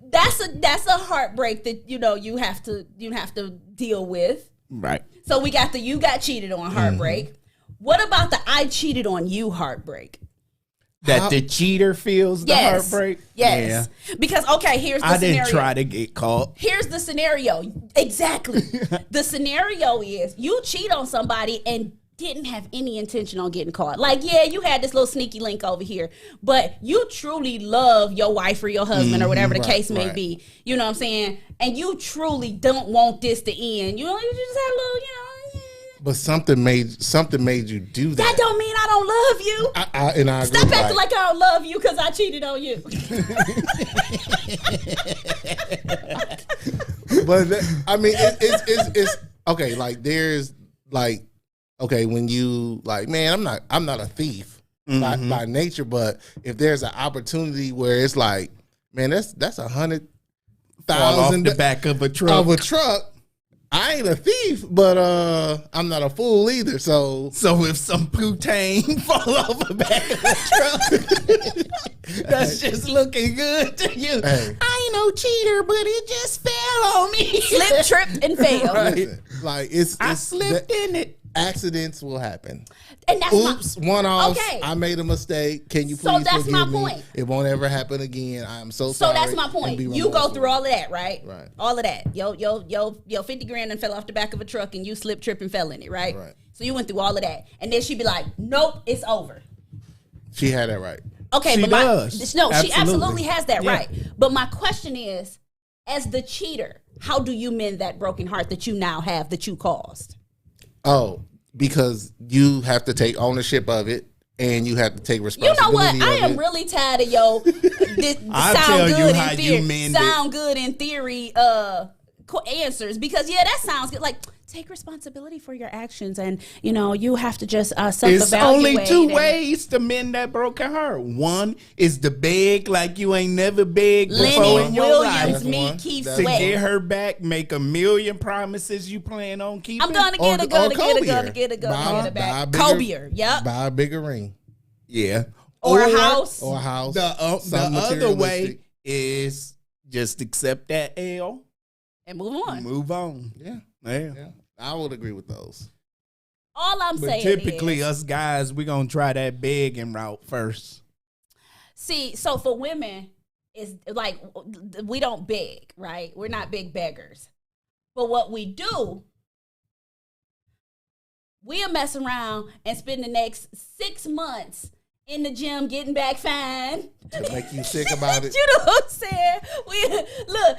that's a heartbreak that you have to deal with. Right. So we got the you got cheated on heartbreak. Mm-hmm. What about the I cheated on you heartbreak? That the cheater feels the heartbreak? Yes. Yeah. Because, okay, here's the scenario. I didn't try to get caught. Here's the scenario. Exactly. The scenario is you cheat on somebody and didn't have any intention on getting caught. Like, yeah, you had this little sneaky link over here, but you truly love your wife or your husband or whatever the case may be. You know what I'm saying? And you truly don't want this to end. You just had a little, But something made you do that. That don't mean I don't love you. I Stop acting like I don't love you because I cheated on you. But I mean, it's okay. Like there's like, okay, when you like, man, I'm not a thief by nature, but if there's an opportunity where it's like, man, that's $100,000 off the back of a truck. I ain't a thief, but I'm not a fool either. So if some poutine fall off the back of a truck, that's just looking good to you. Hey. I ain't no cheater, but it just fell on me. Slip, tripped, and fell. Right. Listen, like I slipped in it. Accidents will happen. And that's one-offs. Okay. I made a mistake. Can you please that's forgive my me? point. It won't ever happen again. I'm so So sorry. that's my point. You go through all of that, right? Right. All of that. Yo, 50 grand and fell off the back of a truck and you slipped, tripped, and fell in it, right? Right. So you went through all of that. And then she'd be like, nope, it's over. She had that right. Okay, she but does. She absolutely has that right. But my question is, as the cheater, how do you mend that broken heart that you now have that you caused? Oh, because you have to take ownership of it and you have to take responsibility. You know what? I am really tired of sound good in theory answers, because that sounds good. Like, take responsibility for your actions, and you have to just self-evaluate. It's only two ways to mend that broken heart. One is to beg like you ain't never begged before in your life. Keith To get her back, make a million promises you plan on keeping. I'm gonna get a gun to get a gun back. Kobier, yep. Buy a bigger ring. Yeah. Or a house. The other way is just accept that L and move on. Yeah. I would agree with those. All I'm saying typically is, us guys, we're going to try that begging route first. See, so for women, it's like we don't beg, right? We're not big beggars. But what we do, we'll mess around and spend the next 6 months in the gym getting back fine. To make you sick about it. You know what I'm saying? Look.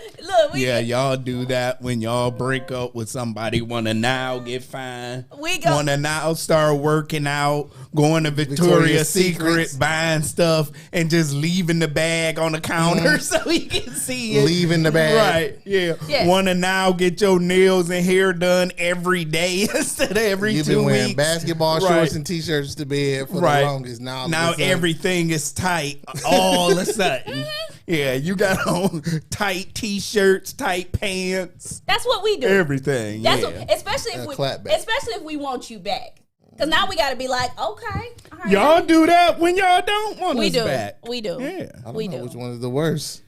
Y'all do that when y'all break up with somebody, want to now get fine. Want to now start working out, going to Victoria's Secret, buying stuff, and just leaving the bag on the counter so you can see it. Leaving the bag. Right, yeah. Want to now get your nails and hair done every day instead of every 2 weeks. You've been wearing basketball shorts and T-shirts to bed for the longest. Now everything is tight all of a sudden. Yeah, you got on tight T-shirts, tight pants. That's what we do. Everything. That's what, especially if we want you back. Because now we got to be like, okay. All right. Y'all do that when y'all don't want us back. We do. Yeah. I don't know which one is the worst.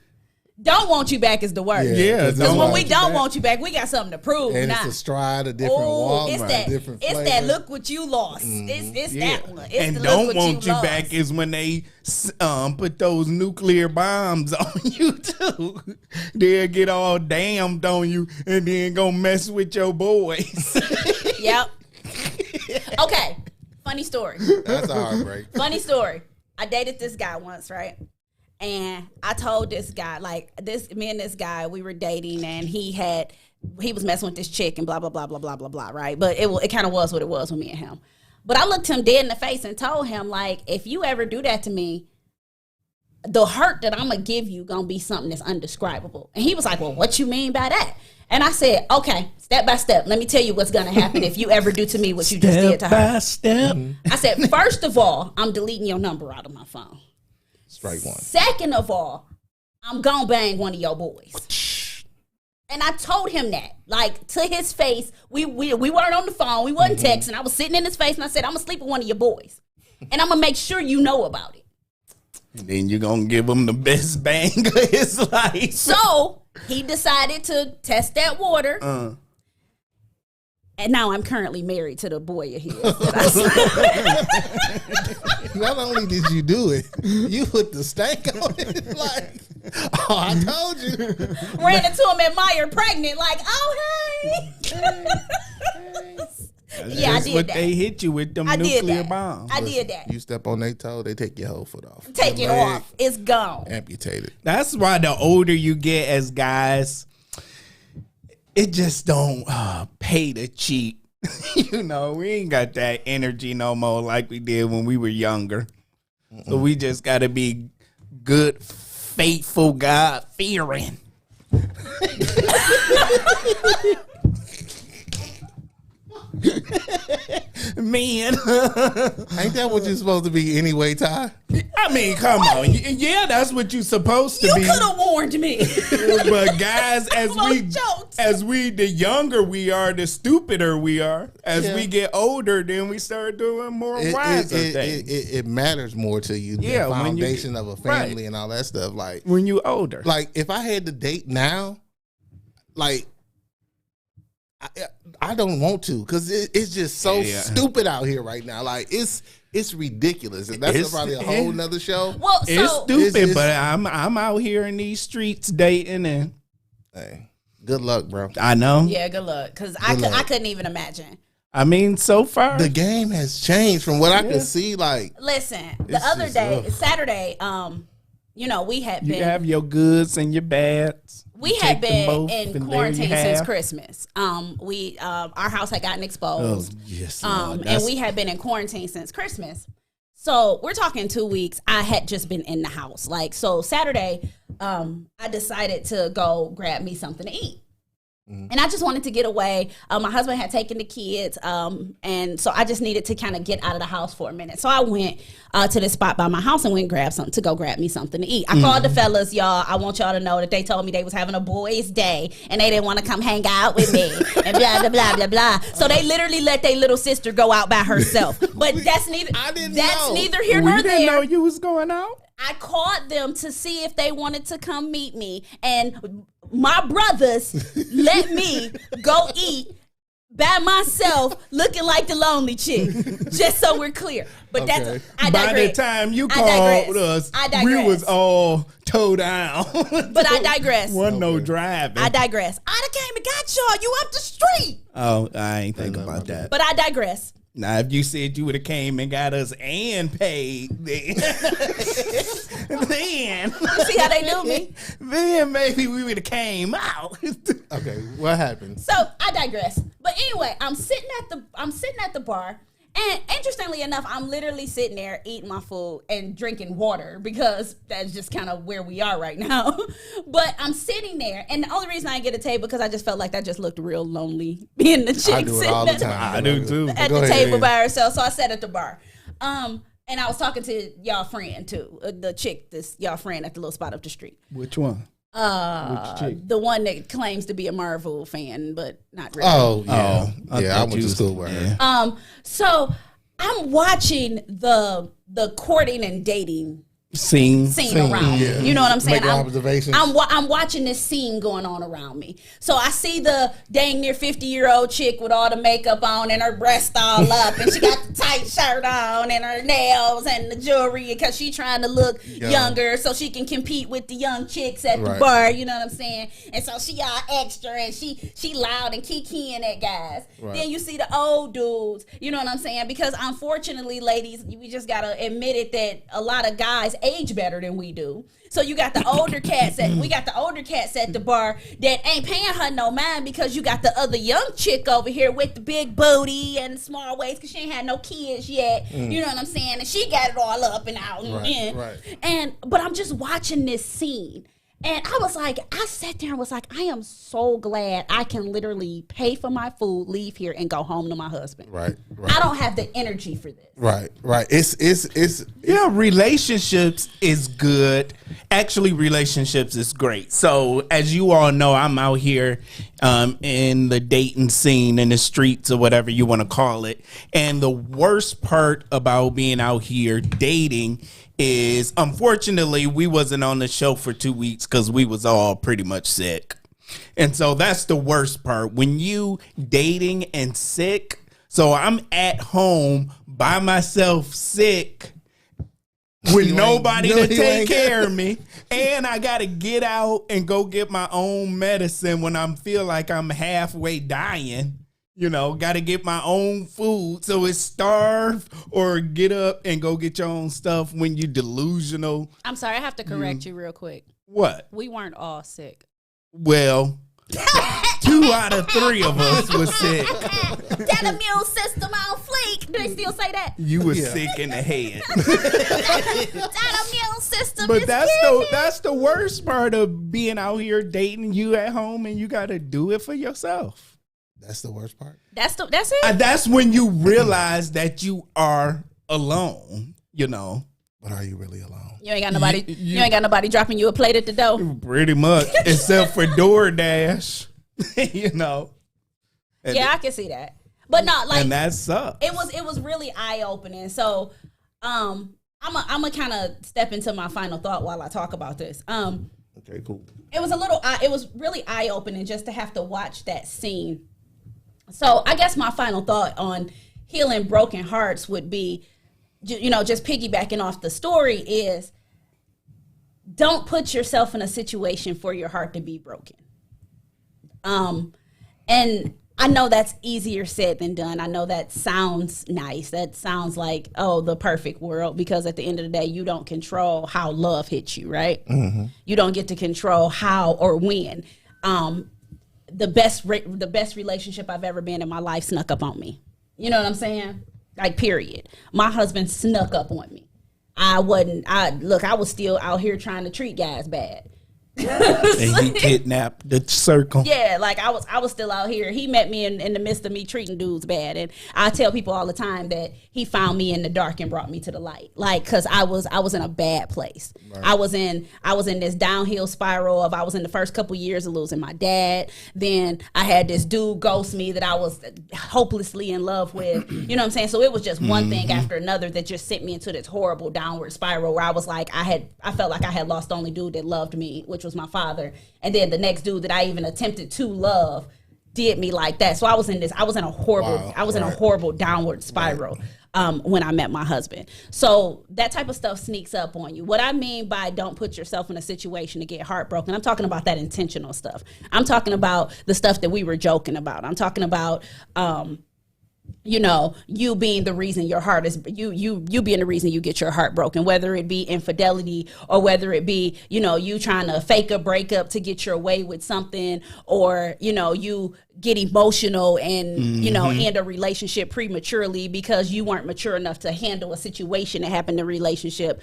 Don't want you back is the worst. Yeah. Because when we don't want you back, we got something to prove. And it's a stride, a different walk, different flavor. It's that look what you lost. It's that one. It's and the don't look want you back is when they put those nuclear bombs on you too. They'll get all damned on you and then go mess with your boys. Yep. Okay. Funny story. That's a heartbreak. Funny story. I dated this guy once, right? And I told this guy, me and this guy, we were dating, and he was messing with this chick and blah, blah, blah, blah, blah, blah, blah, right? But it kind of was what it was with me and him. But I looked him dead in the face and told him, like, if you ever do that to me, the hurt that I'm going to give you going to be something that's undescribable. And he was like, well, what you mean by that? And I said, okay, step by step, let me tell you what's going to happen if you ever do to me what you just did to her. Step. I said, first of all, I'm deleting your number out of my phone. Strike one. Second of all, I'm gonna bang one of your boys. And I told him that, like, to his face. We weren't on the phone. We wasn't texting. I was sitting in his face, and I said, I'm going to sleep with one of your boys. And I'm going to make sure you know about it. And then you're going to give him the best bang of his life. So he decided to test that water. And now I'm currently married to the boy of his. Not only did you do it, you put the stank on it. Like, oh, I told you. Ran into him at Meyer pregnant, like, oh, hey. Yeah, I did what that. They hit you with them nuclear bombs. I did that. You step on their toe, they take your whole foot off. Take it off. It's gone. Amputated. That's why the older you get as guys, it just don't pay to cheat. You know, we ain't got that energy no more like we did when we were younger. So we just got to be good, faithful, God-fearing. Man. Ain't that what you're supposed to be anyway, Ty? I mean, come on. Yeah, that's what you're supposed to be. You could have warned me. But guys, as we the younger we are, the stupider we are. As we get older, then we start doing more wiser things. It matters more to you. The foundation of a family and all that stuff. Like when you older. Like if I had to date now, like I don't want to because it's just so stupid out here right now. Like it's ridiculous. And that's probably a whole nother show. Well, it's stupid, but I'm out here in these streets dating and hey, good luck, bro. I know. Yeah, good luck. Because I couldn't even imagine. I mean, so far the game has changed from what I could see. Like, listen, the other day, Saturday, you know, we had been. You have your goods and your bads. We had been in quarantine since Christmas. Our house had gotten exposed. Oh, yes, and we had been in quarantine since Christmas. So we're talking 2 weeks. I had just been in the house. Like, so Saturday, I decided to go grab me something to eat. And I just wanted to get away. My husband had taken the kids, and so I just needed to kind of get out of the house for a minute. So I went to this spot by my house and went and grabbed something to go grab me something to eat. I called the fellas, y'all. I want y'all to know that they told me they was having a boys' day and they didn't want to come hang out with me and blah blah blah blah blah. So they literally let their little sister go out by herself. But that's neither. Neither here nor there. You didn't know you was going out? I called them to see if they wanted to come meet me, and my brothers let me go eat by myself looking like the lonely chick, just so we're clear. But okay. I digress. By the time you called us, we was all toe down. But I digress. Wasn't no driving. I digress. I done came and got y'all. You up the street. Oh, I ain't think about that. But I digress. Now, if you said you would have came and got us and paid, then see how they do me? Then maybe we would have came out. Okay, what happened? So I digress. But anyway, I'm sitting at the bar, and interestingly enough, I'm literally sitting there eating my food and drinking water because that's just kind of where we are right now. But I'm sitting there, and the only reason I didn't get a table because I just felt like that just looked real lonely being the chick. I do it all the time. I do too. At the table by herself, so I sat at the bar. And I was talking to y'all friend too, the chick, this y'all friend at the little spot up the street. Which one? Which chick? The one that claims to be a Marvel fan, but not really. Oh yeah, I went to school with her. Yeah. So I'm watching the courting and dating scene around me. You know what I'm saying? I'm watching this scene going on around me. So I see the dang near 50-year-old chick with all the makeup on and her breasts all up and she got the tight shirt on and her nails and the jewelry because she trying to look younger so she can compete with the young chicks at the bar. You know what I'm saying? And so she all extra and she loud and kikiing at guys. Right. Then you see the old dudes. You know what I'm saying? Because unfortunately, ladies, we just gotta admit it that a lot of guys age better than we do. So you got the older cats at the bar that ain't paying her no mind because you got the other young chick over here with the big booty and the small waist because she ain't had no kids yet. You know what I'm saying? And she got it all up and out. But I'm just watching this scene And I was like, I sat there and was like, I am so glad I can literally pay for my food, leave here, and go home to my husband. Right. I don't have the energy for this. Right. It's Yeah, relationships is good. Actually, relationships is great. So, as you all know, I'm out here in the dating scene, in the streets, or whatever you want to call it. And the worst part about being out here dating is, unfortunately, we wasn't on the show for 2 weeks because we was all pretty much sick. And so that's the worst part. When you dating and sick, so I'm at home by myself sick with nobody to take care of me. And I got to get out and go get my own medicine when I feel like I'm halfway dying. You know, got to get my own food. So it's starve or get up and go get your own stuff when you're delusional. I'm sorry, I have to correct you real quick. What? We weren't all sick. Well, 2 out of 3 of us was sick. That immune system on fleek. Do they still say that? You was sick in the head. That immune system But is that's the worst part of being out here dating. You at home and you got to do it for yourself. That's the worst part. That's it. That's when you realize that you are alone, you know. But are you really alone? You ain't got nobody. You ain't got nobody dropping you a plate at the door. Pretty much, except for DoorDash, you know. And Yeah, I can see that. But not like and that sucks. it was really eye opening. So, I'm a kind of step into my final thought while I talk about this. Okay, cool. It was really eye opening just to have to watch that scene. So I guess my final thought on healing broken hearts would be, just piggybacking off the story is, don't put yourself in a situation for your heart to be broken. And I know that's easier said than done. I know that sounds nice. That sounds like, oh, the perfect world, because at the end of the day, you don't control how love hits you, right? Mm-hmm. You don't get to control how or when. The best relationship I've ever been in my life snuck up on me. You know what I'm saying? Like, period. My husband snuck up on me. I was still out here trying to treat guys bad. And he kidnapped the circle. Yeah, like I was still out here. He met me in the midst of me treating dudes bad, and I tell people all the time that he found me in the dark and brought me to the light. Like, cause I was in a bad place. Right. I was in this downhill spiral of, I was in the first couple years of losing my dad. Then I had this dude ghost me that I was hopelessly in love with. You know what I'm saying? So it was just one thing after another that just sent me into this horrible downward spiral where I was like, I felt like I had lost the only dude that loved me, which was my father. And then the next dude that I even attempted to love did me like that. So I was in a horrible downward spiral when I met my husband. So that type of stuff sneaks up on you. What I mean by don't put yourself in a situation to get heartbroken, I'm talking about that intentional stuff. I'm talking about the stuff that we were joking about. I'm talking about you being the reason your heart is, you being the reason you get your heart broken, whether it be infidelity or whether it be, you trying to fake a breakup to get your way with something, or, you get emotional and, end a relationship prematurely because you weren't mature enough to handle a situation that happened in a relationship.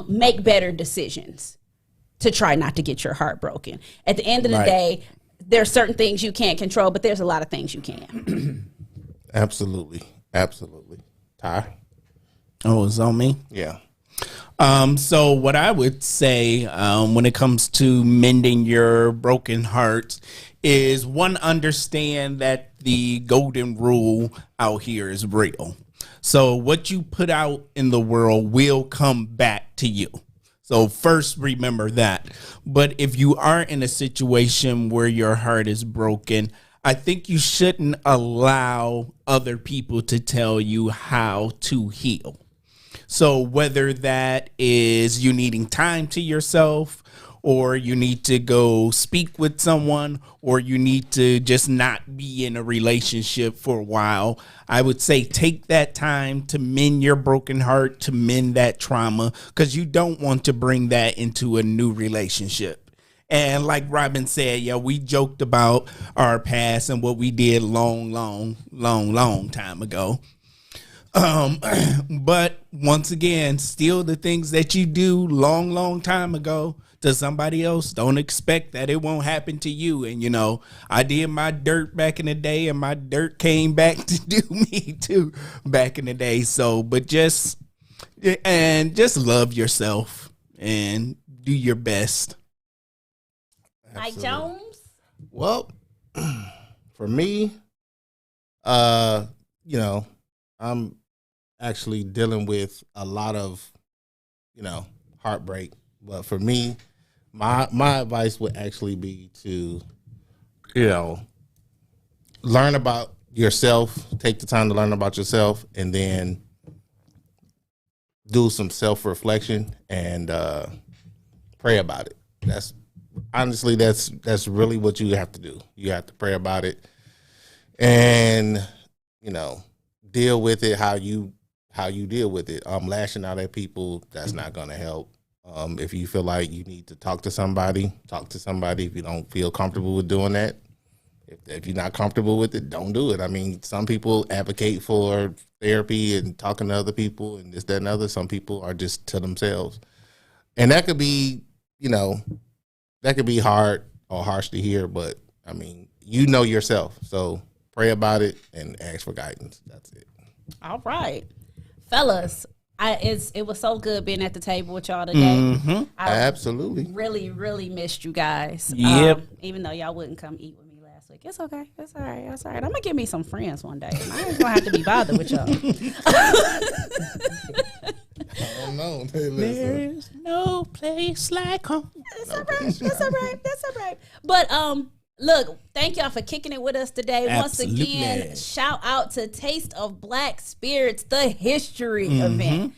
Make better decisions to try not to get your heart broken. At the end of the day, there's certain things you can't control, but there's a lot of things you can. Absolutely. Ty? Oh, it's on me? Yeah. So what I would say when it comes to mending your broken hearts is, one, understand that the golden rule out here is real. So what you put out in the world will come back to you. So first, remember that. But if you are in a situation where your heart is broken, I think you shouldn't allow other people to tell you how to heal. So whether that is you needing time to yourself, or you need to go speak with someone, or you need to just not be in a relationship for a while, I would say take that time to mend your broken heart, to mend that trauma, because you don't want to bring that into a new relationship. And like Robin said, we joked about our past and what we did long time ago. But once again, still the things that you do long time ago to somebody else, don't expect that it won't happen to you. And, you know, I did my dirt back in the day, and my dirt came back to do me too back in the day. So, but just love yourself and do your best. Mike Jones? Well, for me, you know, I'm actually dealing with a lot of, you know, heartbreak. But for me, my advice would actually be to, you know, learn about yourself, take the time to learn about yourself, and then do some self-reflection and pray about it. That's honestly, that's really what you have to do. You have to pray about it and, you know, deal with it how you deal with it. Lashing out at people, that's not going to help. If you feel like you need to talk to somebody, talk to somebody. If you don't feel comfortable with doing that, if you're not comfortable with it, don't do it. I mean, some people advocate for therapy and talking to other people and this, that, and other. Some people are just to themselves. And that could be, you know, that could be hard or harsh to hear, but I mean, you know yourself. So pray about it and ask for guidance. That's it. All right. Fellas, it was so good being at the table with y'all today. Mm-hmm. I Absolutely. really missed you guys. Yep. Even though y'all wouldn't come eat with me last week. It's okay. It's all right. It's all right. I'm going to get me some friends one day. I ain't going to have to be bothered with y'all. I don't know. Hey, There is no place like home. That's all right. That's all right. That's all right. But look, thank y'all for kicking it with us today. Absolutely. Once again, shout out to Taste of Black Spirits, the history event.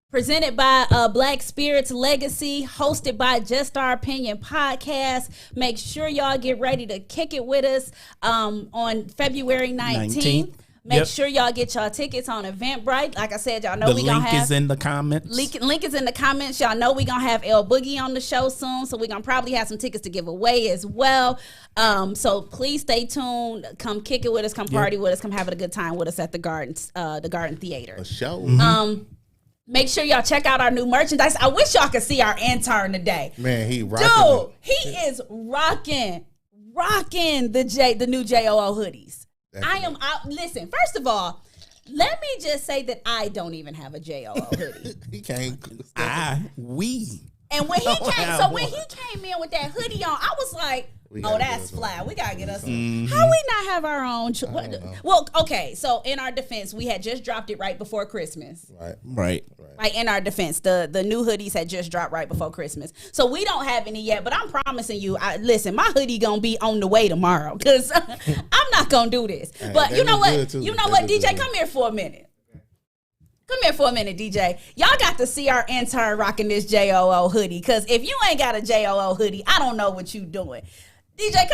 Presented by Black Spirits Legacy, hosted by Just Our Opinion Podcast. Make sure y'all get ready to kick it with us on February 19th. Make sure y'all get y'all tickets on Eventbrite. Like I said, y'all know we gonna have. The link is in the comments. Link is in the comments. Y'all know we gonna have El Boogie on the show soon, so we gonna probably have some tickets to give away as well. So please stay tuned. Come kick it with us. Come party with us. Come have a good time with us at the Garden Theater. A show. Make sure y'all check out our new merchandise. I wish y'all could see our intern today. Man, he rocking. Dude, he is rocking the new JOO hoodies. I am out. Listen, first of all, let me just say that I don't even have a JOO hoodie. He can't. And when he came in with that hoodie on, I was like, oh, that's fly. We gotta get us some. How we not have our own? Well, okay. So in our defense, we had just dropped it right before Christmas. Right. Like in our defense, the new hoodies had just dropped right before Christmas. So we don't have any yet, but I'm promising you, listen, my hoodie gonna be on the way tomorrow because I'm not gonna do this. But you know what? You know what, DJ? Come here for a minute. Come here for a minute, DJ. Y'all got to see our intern rocking this JOO hoodie because if you ain't got a JOO hoodie, I don't know what you doing. DJ,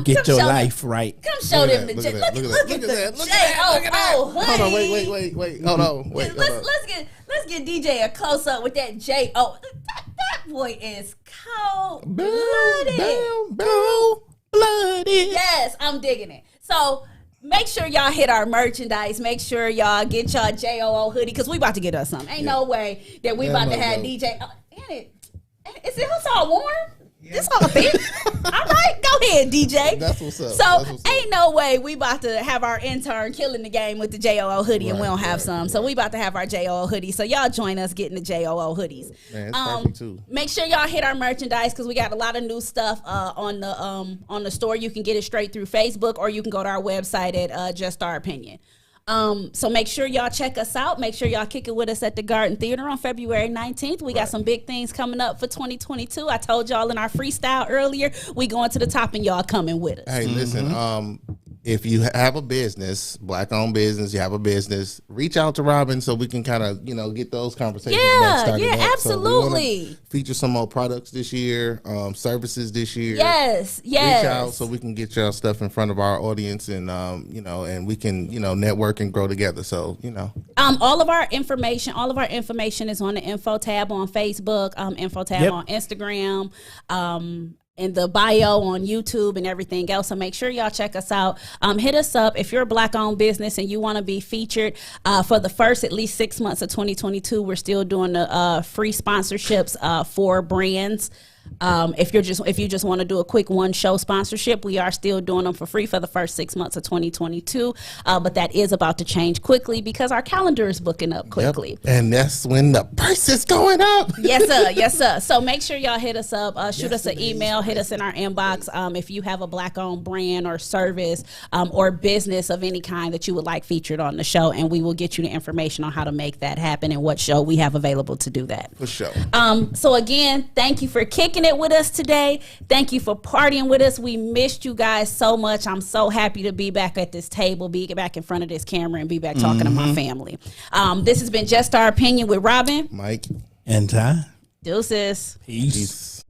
get your life right. Come show them the Look at the JOO hoodie. Hold on, wait. Hold on, wait. Let's get DJ a close up with that JO. That boy is cold blooded. Yes, I'm digging it. So make sure y'all hit our merchandise. Make sure y'all get y'all JOO hoodie because we about to get us some. Ain't no way that we about to have DJ. Is it all warm? This whole thing. All right, go ahead, DJ. That's what's up. So ain't no way we about to have our intern killing the game with the JOO hoodie and we don't have some. So we about to have our JOO hoodie. So y'all join us getting the JOO hoodies. Man, it's perfect too. Make sure y'all hit our merchandise because we got a lot of new stuff on the store. You can get it straight through Facebook or you can go to our website at Just Our Opinion. So make sure y'all check us out. Make sure y'all kick it with us at the Garden Theater on February 19th. We got some big things coming up for 2022. I told y'all in our freestyle earlier, we going to the top and y'all coming with us. Hey, listen, if you have a business, black-owned business, you have a business, reach out to Robin so we can kind of, get those conversations started up. Absolutely. So feature some more products this year, services this year. Yes. Reach out so we can get y'all stuff in front of our audience and, and we can, network and grow together. So, all of our information is on the info tab on Facebook, info tab on Instagram. in the bio on YouTube and everything else. So make sure y'all check us out. Hit us up if you're a Black-owned business and you want to be featured for the first at least 6 months of 2022. We're still doing the free sponsorships for brands. If you just want to do a quick one show sponsorship, we are still doing them for free for the first 6 months of 2022. But that is about to change quickly because our calendar is booking up quickly. Yep. And that's when the price is going up. Yes, sir. Yes, sir. So make sure y'all hit us up, shoot us an email, hit us in our inbox. If you have a Black-owned brand or service or business of any kind that you would like featured on the show, and we will get you the information on how to make that happen and what show we have available to do that. For sure. So again, thank you for kicking it with us today. Thank you for partying with us. We missed you guys so much. I'm so happy to be back at this table, be back in front of this camera, and be back talking to my family. This has been Just Our Opinion with Robin, Mike. And Ty. Deuces. Peace. Peace.